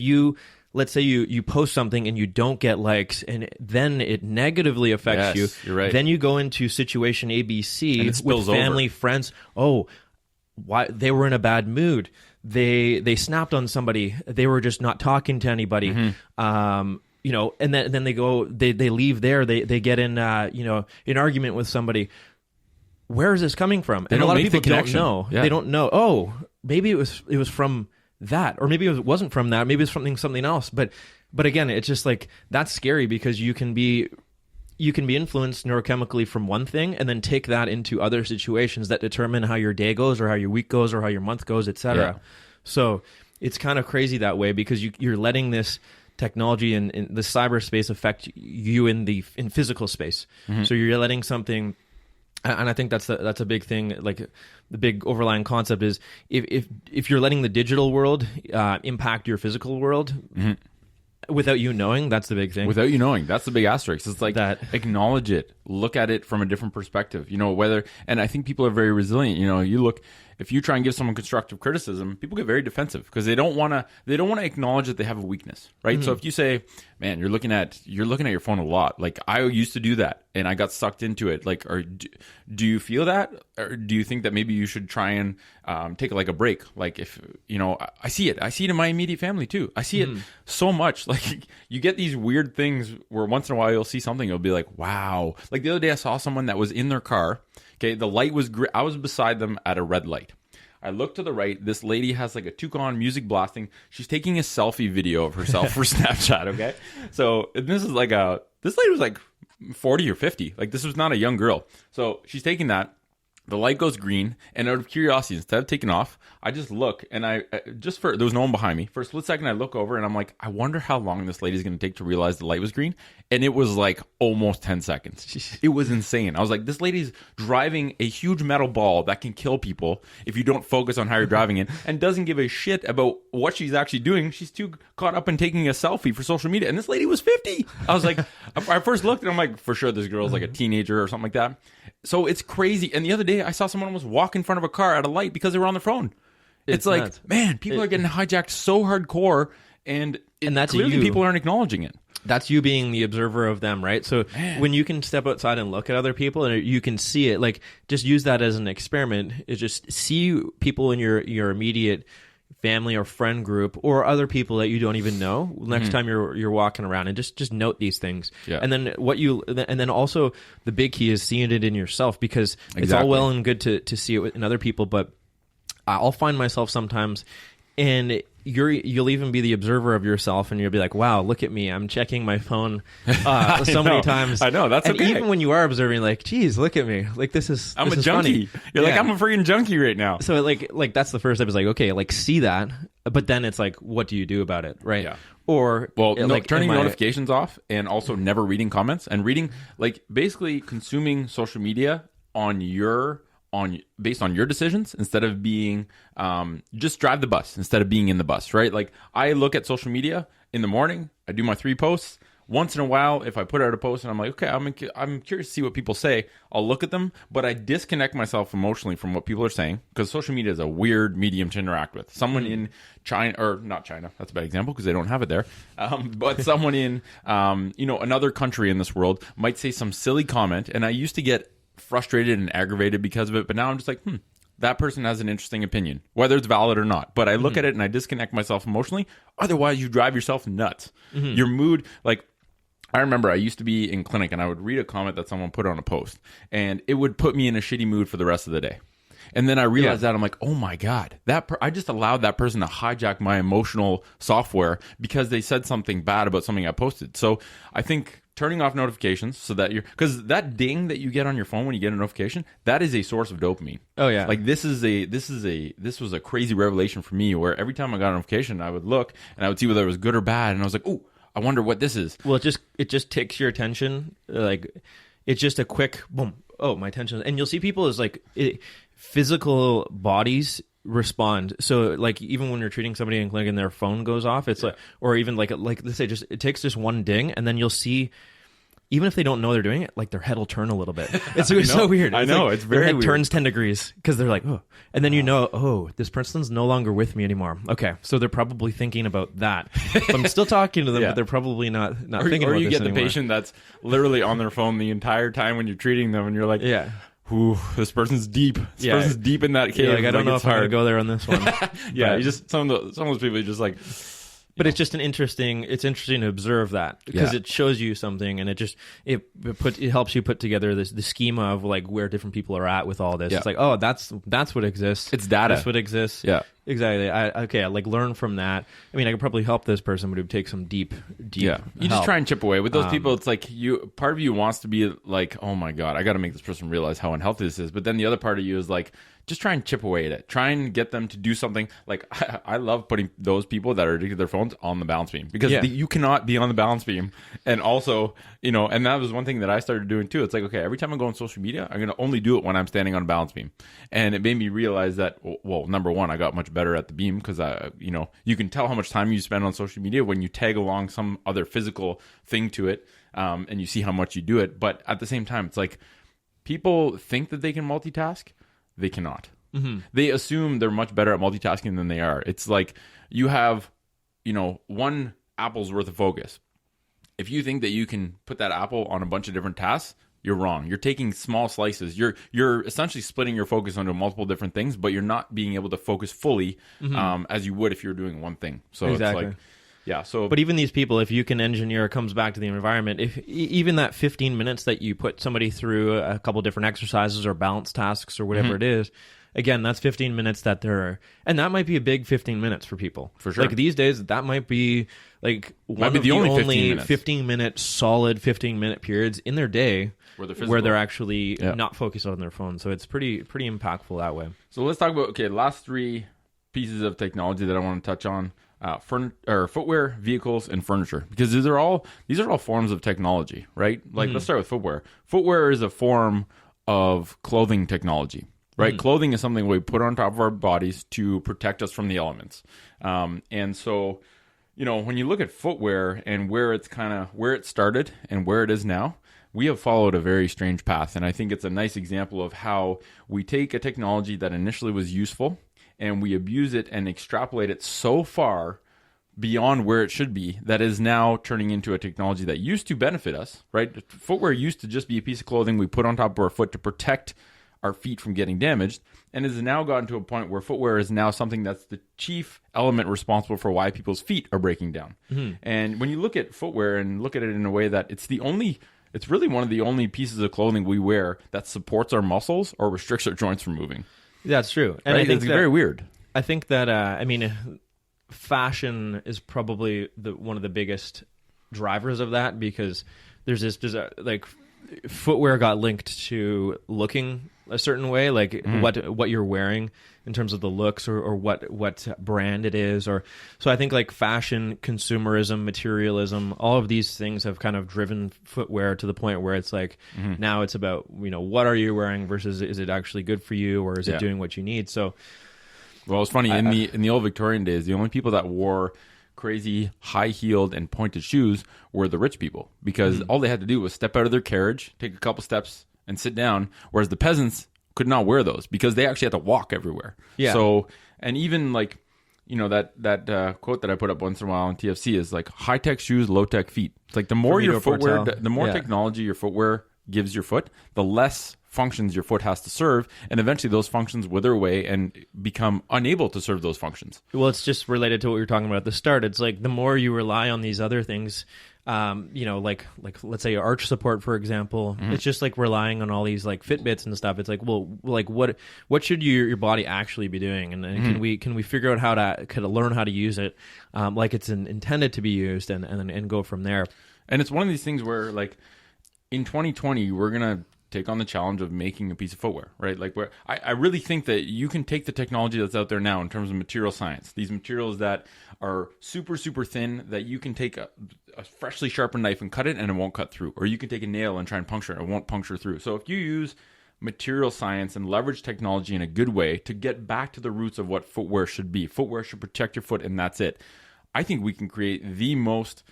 let's say you post something and you don't get likes, and then it negatively affects you. You're right. Then you go into situation ABC with family, friends. Oh, why they were in a bad mood. They snapped on somebody. They were just not talking to anybody. And then they leave there. They get in an argument with somebody. Where is this coming from? And a lot of people don't know. Yeah. They don't know. Oh, maybe it was from that, or maybe it wasn't from that. Maybe it's something else. But again, it's just like that's scary because you can be influenced neurochemically from one thing and then take that into other situations that determine how your day goes or how your week goes or how your month goes, etc. Yeah. So it's kind of crazy that way because you're letting this technology and the cyberspace affect you in physical space. So you're letting something. And I think that's a big thing. Like the big overlying concept is if you're letting the digital world impact your physical world without you knowing, that's the big thing. Without you knowing, that's the big asterisk. It's like that. Acknowledge it, look at it from a different perspective. And I think people are very resilient. If you try and give someone constructive criticism, people get very defensive because they don't want to acknowledge that they have a weakness, right? So if you say, "Man, you're looking at your phone a lot," like I used to do that and I got sucked into it. Like, or do you feel that, or do you think that maybe you should try and take like a break? Like, if I see it in my immediate family too. I see it so much. Like, you get these weird things where once in a while you'll see something, you'll be like, "Wow!" Like the other day, I saw someone that was in their car. Okay, the light was I was beside them at a red light. I look to the right. This lady has like a toucan, music blasting. She's taking a selfie video of herself for Snapchat, okay? So this lady was like 40 or 50. Like, this was not a young girl. So she's taking that. The light goes green, and out of curiosity, instead of taking off, I just look, and there was no one behind me. For a split second, I look over, and I'm like, I wonder how long this lady's going to take to realize the light was green. And it was like almost 10 seconds. It was insane. I was like, this lady's driving a huge metal ball that can kill people if you don't focus on how you're driving it, and doesn't give a shit about what she's actually doing. She's too caught up in taking a selfie for social media. And this lady was 50. I was like, I first looked, and I'm like, for sure, this girl's like a teenager or something like that. So it's crazy. And the other day, I saw someone almost walk in front of a car at a light because they were on their phone. It's like, nuts. man, people are getting hijacked so hardcore, and that's clearly you. people aren't acknowledging it. That's you being the observer of them, right? So when you can step outside and look at other people and you can see it, like, just use that as an experiment. Is just see people in your immediate family or friend group or other people that you don't even know next time you're walking around, and just note these things. Yeah. And then also the big key is seeing it in yourself, because it's all Exactly. well and good to see it in other people, but I'll find myself sometimes, and you'll even be the observer of yourself, and you'll be like, wow, look at me, I'm checking my phone so many times. I know, that's and okay. even when you are observing, like, geez, look at me, like, I'm this a is junkie. funny. You're like, Yeah. I'm a freaking junkie right now. So like that's the first step, is like, okay, like, see that, but then it's like, what do you do about it, right? Yeah. Or Turning am I- notifications off, and also never reading comments, and reading, like, basically consuming social media based on your decisions, instead of being just drive the bus instead of being in the bus, right? Like, I look at social media in the morning, I do my 3 posts. Once in a while, if I put out a post and I'm like, okay, I'm curious to see what people say, I'll look at them, but I disconnect myself emotionally from what people are saying, because social media is a weird medium to interact with. Someone in China, or not China, that's a bad example because they don't have it there, but someone in another country in this world might say some silly comment, and I used to get frustrated and aggravated because of it, but now I'm just like, that person has an interesting opinion, whether it's valid or not. But I look at it and I disconnect myself emotionally. Otherwise, you drive yourself nuts. Your mood, like, I remember I used to be in clinic and I would read a comment that someone put on a post, and it would put me in a shitty mood for the rest of the day. And then I realized that I'm like, oh my God, I just allowed that person to hijack my emotional software because they said something bad about something I posted. So I think turning off notifications so that because that ding that you get on your phone when you get a notification, that is a source of dopamine. Oh yeah. Like, this was a crazy revelation for me, where every time I got a notification, I would look and I would see whether it was good or bad, and I was like, oh, I wonder what this is. Well, it just takes your attention. Like, it's just a quick boom. Oh, my attention. And you'll see people as like physical bodies respond. So like, even when you're treating somebody in clinic and their phone goes off, it's like, or even like let's say it takes just one ding, and then you'll see, even if they don't know they're doing it, like, their head will turn a little bit. It's so weird. I know, like, it's very their head weird. turns 10 degrees because they're like, oh, and then this person's no longer with me anymore. Okay, so they're probably thinking about that. So I'm still talking to them, Yeah. but they're probably not thinking Or about you this get the anymore. patient that's literally on their phone the entire time when you're treating them, and you're like, Yeah. Ooh, this person's deep. This Yeah. person's deep in that cave. You're like, I don't know it's if I'm hard. gonna go there on this one. Yeah, But- you just some of those people, you just like. But it's just it's interesting to observe that, because Yeah. it shows you something, and it helps you put together the schema of like where different people are at with all this. Yeah. It's like, oh, that's what exists. It's data. That's what exists. Yeah. Exactly. I like learn from that. I mean, I could probably help this person, but it would take some deep. Yeah, you just help. try and chip away with those people. It's like part of you wants to be like, oh my God, I got to make this person realize how unhealthy this is. But then the other part of you is like, just try and chip away at it. Try and get them to do something. Like, I love putting those people that are addicted to their phones on the balance beam, because you cannot be on the balance beam. And also, and that was one thing that I started doing too. It's like, okay, every time I go on social media, I'm going to only do it when I'm standing on a balance beam. And it made me realize that, well, number one, I got much better at the beam, because you can tell how much time you spend on social media when you tag along some other physical thing to it, and you see how much you do it. But at the same time, it's like, people think that they can multitask. They cannot. Mm-hmm. They assume they're much better at multitasking than they are. It's like, you have, one apple's worth of focus. If you think that you can put that apple on a bunch of different tasks, you're wrong. You're taking small slices. You're essentially splitting your focus onto multiple different things, but you're not being able to focus fully as you would if you were doing one thing. So Exactly. it's like, yeah. So, But even these people, if you can engineer, it comes back to the environment. If even that 15 minutes that you put somebody through a couple different exercises or balance tasks or whatever it is, again, that's 15 minutes and that might be a big 15 minutes for people. For sure. Like, these days, that might be like one be of the only 15 only minutes. 15-minute solid 15-minute periods in their day Where they're where physical. they're actually Yeah. not focused on their phone. So it's pretty impactful that way. So let's talk about, last 3 pieces of technology that I want to touch on. Footwear, vehicles, and furniture, because these are all forms of technology, right? Like, let's start with footwear. Footwear is a form of clothing technology, right? Clothing is something we put on top of our bodies to protect us from the elements. And so, when you look at footwear and where it started and where it is now, we have followed a very strange path. And I think it's a nice example of how we take a technology that initially was useful and we abuse it and extrapolate it so far beyond where it should be that is now turning into a technology that used to benefit us, right? Footwear used to just be a piece of clothing we put on top of our foot to protect our feet from getting damaged, and has now gotten to a point where footwear is now something that's the chief element responsible for why people's feet are breaking down. And when you look at footwear and look at it in a way that it's really one of the only pieces of clothing we wear that supports our muscles or restricts our joints from moving. That's true. And right? I think it's very weird. I think that, fashion is probably one of the biggest drivers of that, because there's footwear got linked to looking a certain way, like what you're wearing in terms of the looks or what brand it is, or so I think like fashion, consumerism, materialism, all of these things have kind of driven footwear to the point where it's like now it's about what are you wearing versus is it actually good for you, or is it doing what you need. So well, it's funny, in the old Victorian days, the only people that wore crazy high-heeled and pointed shoes were the rich people, because all they had to do was step out of their carriage, take a couple steps, and sit down, whereas the peasants could not wear those because they actually had to walk everywhere. Yeah. So, and even like, that quote that I put up once in a while on TFC is like, high-tech shoes, low-tech feet. It's like the more your footwear, the more technology your footwear gives your foot, the less functions your foot has to serve, and eventually those functions wither away and become unable to serve those functions. Well, it's just related to what we were talking about at the start. It's like the more you rely on these other things, like let's say arch support, for example, it's just like relying on all these like Fitbits and stuff. It's like, well, like what should your body actually be doing, and can we figure out how to learn how to use it like it's intended to be used, and go from there. And it's one of these things where like in 2020 we're gonna take on the challenge of making a piece of footwear, right? Like where I really think that you can take the technology that's out there now in terms of material science, these materials that are super, super thin, that you can take a freshly sharpened knife and cut it and it won't cut through, or you can take a nail and try and puncture it, it won't puncture through. So if you use material science and leverage technology in a good way to get back to the roots of what footwear should be, footwear should protect your foot and that's it. I think we can create the most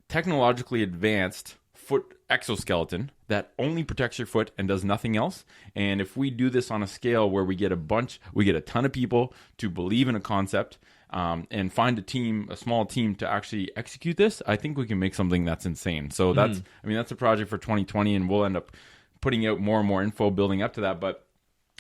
technologically advanced foot exoskeleton that only protects your foot and does nothing else. And if we do this on a scale where we get a ton of people to believe in a concept, and find a small team to actually execute this, I think we can make something that's insane. So that's a project for 2020, and we'll end up putting out more and more info building up to that. But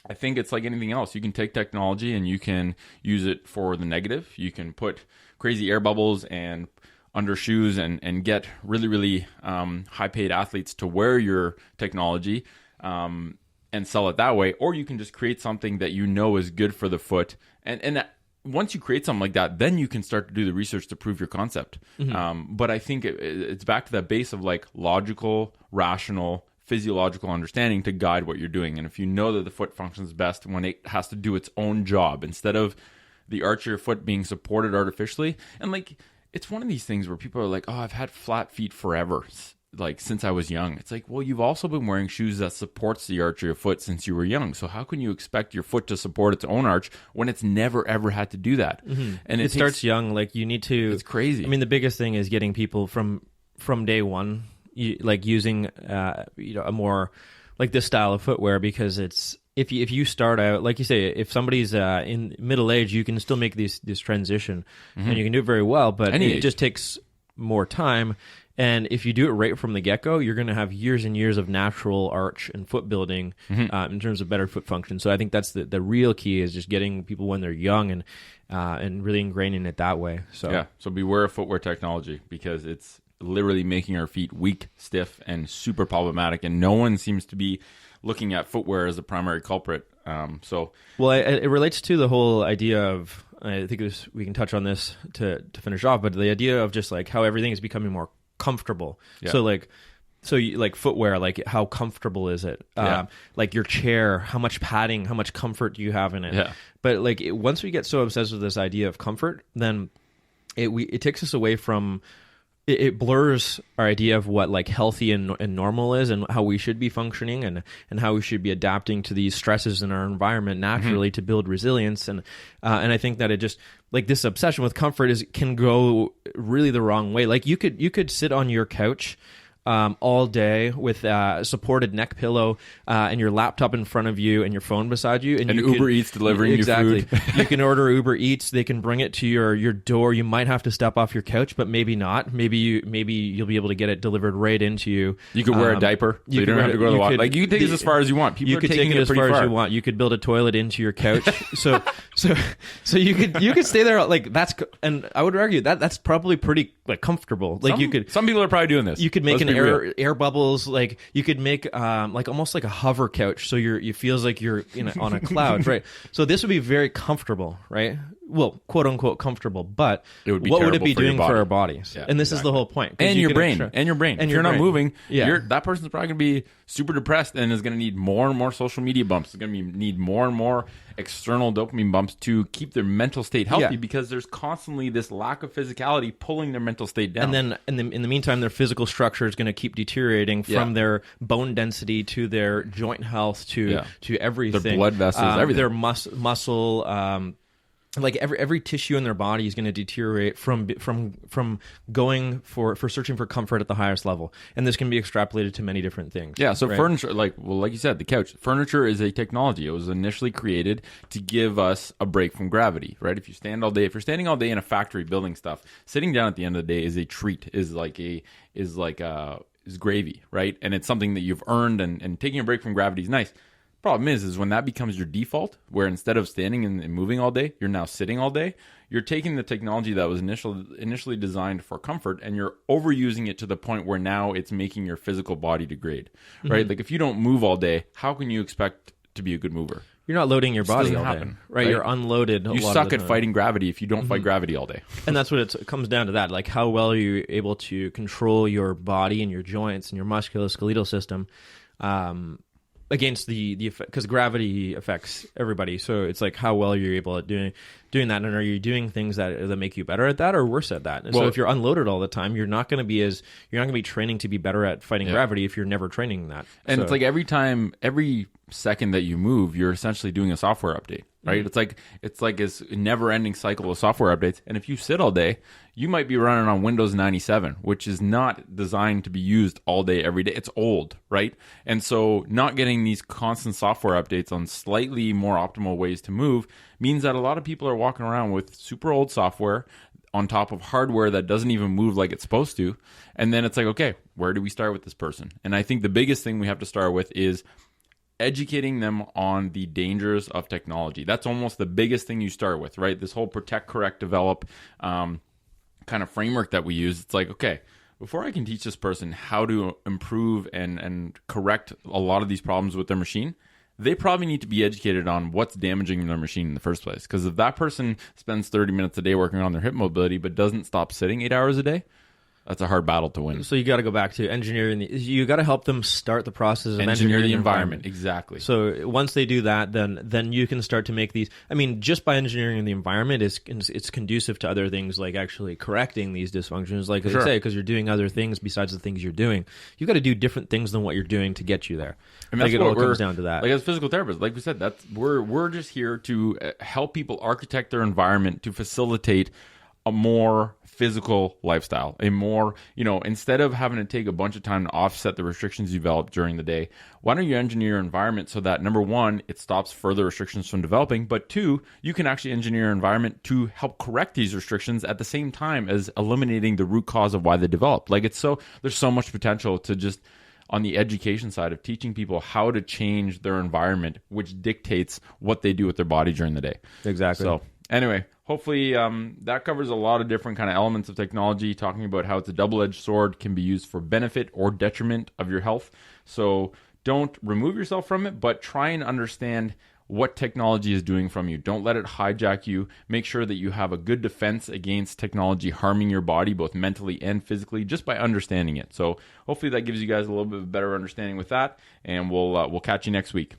I think it's like anything else. You can take technology and you can use it for the negative. You can put crazy air bubbles and under shoes and get really, really high-paid athletes to wear your technology and sell it that way. Or you can just create something that is good for the foot. And once you create something like that, then you can start to do the research to prove your concept. But I think it's back to that base of like logical, rational, physiological understanding to guide what you're doing. And if you know that the foot functions best when it has to do its own job, instead of the arch of your foot being supported artificially. And like, it's one of these things where people are like, oh, I've had flat feet forever, like since I was young. It's like, well, you've also been wearing shoes that supports the arch of your foot since you were young. So how can you expect your foot to support its own arch when it's never ever had to do that? And it starts young. Like you need to. It's crazy. I mean, the biggest thing is getting people from day one, like using a more like this style of footwear, because it's if you start out, like you say, if somebody's in middle age, you can still make this transition and you can do it very well, but it just takes more time. And if you do it right from the get-go, you're going to have years and years of natural arch and foot building in terms of better foot function. So I think that's the real key, is just getting people when they're young and really ingraining it that way. So beware of footwear technology, because it's literally making our feet weak, stiff, and super problematic. And no one seems to be looking at footwear as the primary culprit. Well, it relates to the whole idea of, I think we can touch on this to finish off, but the idea of just like how everything is becoming more comfortable. Yeah. So like footwear, like how comfortable is it? Like your chair, how much padding, how much comfort do you have in it? Yeah. But like once we get so obsessed with this idea of comfort, then it takes us away from. It blurs our idea of what like healthy and normal is, and how we should be functioning, and how we should be adapting to these stresses in our environment naturally to build resilience. And I think that it just, like, this obsession with comfort can go really the wrong way. Like you could sit on your couch all day with a supported neck pillow and your laptop in front of you and your phone beside you. And you Uber Eats delivering you food. You can order Uber Eats. They can bring it to your door. You might have to step off your couch, but maybe not. Maybe you'll be able to get it delivered right into you. You could wear a diaper, so you don't have to go to the water. Like, you can take this as far as you want. People you are could taking take it as pretty far as you want. You could build a toilet into your couch. so you could stay there. Like, that's, and I would argue that that's probably pretty like comfortable. Like, some people are probably doing this. You could make air bubbles. Like, you could make like almost like a hover couch, so you feels like you're on a cloud, right? So this would be very comfortable, right? Well, quote unquote comfortable, but what would it be doing for our bodies? Yeah, and this is the whole point. And your brain. If you're not moving, yeah. That person's probably going to be super depressed and is going to need more and more social media bumps. It's going to need more and more external dopamine bumps to keep their mental state healthy, because there's constantly this lack of physicality pulling their mental state down. And then in the meantime, their physical structure is going to keep deteriorating from their bone density to their joint health to everything. Their blood vessels, everything. Their muscle. Like every tissue in their body is going to deteriorate from going for searching for comfort at the highest level, and this can be extrapolated to many different things. Yeah, so furniture, like you said, the couch. Furniture is a technology. It was initially created to give us a break from gravity, right? If you're standing all day in a factory building stuff, sitting down at the end of the day is a treat. Is gravy, right? And it's something that you've earned, and taking a break from gravity is nice. Problem is when that becomes your default, where instead of standing and moving all day, you're now sitting all day. You're taking the technology that was initially designed for comfort, and you're overusing it to the point where now it's making your physical body degrade, right? Mm-hmm. Like, if you don't move all day, how can you expect to be a good mover? You're not loading your body all day, right? You're unloaded. You suck at fighting gravity if you don't fight gravity all day. And that's what it comes down to, that. Like, how well are you able to control your body and your joints and your musculoskeletal system against the effect, because gravity affects everybody. So it's like, how well you're able at doing that, and are you doing things that make you better at that or worse at that? And so if you're unloaded all the time, you're not going to be training to be better at fighting gravity if you're never training that. And it's like every second that you move, you're essentially doing a software update, right? Mm-hmm. It's like this never-ending cycle of software updates. And if you sit all day, you might be running on Windows 97, which is not designed to be used all day, every day. It's old, right? And so not getting these constant software updates on slightly more optimal ways to move means that a lot of people are walking around with super old software on top of hardware that doesn't even move like it's supposed to. And then it's like, okay, where do we start with this person? And I think the biggest thing we have to start with is educating them on the dangers of technology. That's almost the biggest thing you start with, right? This whole protect, correct, develop kind of framework that we use. It's like, okay, before I can teach this person how to improve and correct a lot of these problems with their machine, they probably need to be educated on what's damaging their machine in the first place. Because if that person spends 30 minutes a day working on their hip mobility but doesn't stop sitting 8 hours a day, that's a hard battle to win. So you got to go back to engineering. You got to help them start the process of engineering the environment. Exactly. So once they do that, then you can start to make these. I mean, just by engineering the environment, it's conducive to other things, like actually correcting these dysfunctions. Like I say, because you're doing other things besides the things you're doing. You got to do different things than what you're doing to get you there. And that's it all comes down to that. Like, as physical therapists, like we said, we're just here to help people architect their environment to facilitate a more physical lifestyle, a more, instead of having to take a bunch of time to offset the restrictions you develop during the day, why don't you engineer your environment so that, number one, it stops further restrictions from developing, but two, you can actually engineer your environment to help correct these restrictions at the same time as eliminating the root cause of why they develop. Like, there's so much potential to just, on the education side of teaching people how to change their environment, which dictates what they do with their body during the day. Exactly. So anyway, hopefully that covers a lot of different kind of elements of technology, talking about how it's a double-edged sword, can be used for benefit or detriment of your health. So don't remove yourself from it, but try and understand what technology is doing from you. Don't let it hijack you. Make sure that you have a good defense against technology harming your body, both mentally and physically, just by understanding it. So hopefully that gives you guys a little bit of a better understanding with that, and we'll catch you next week.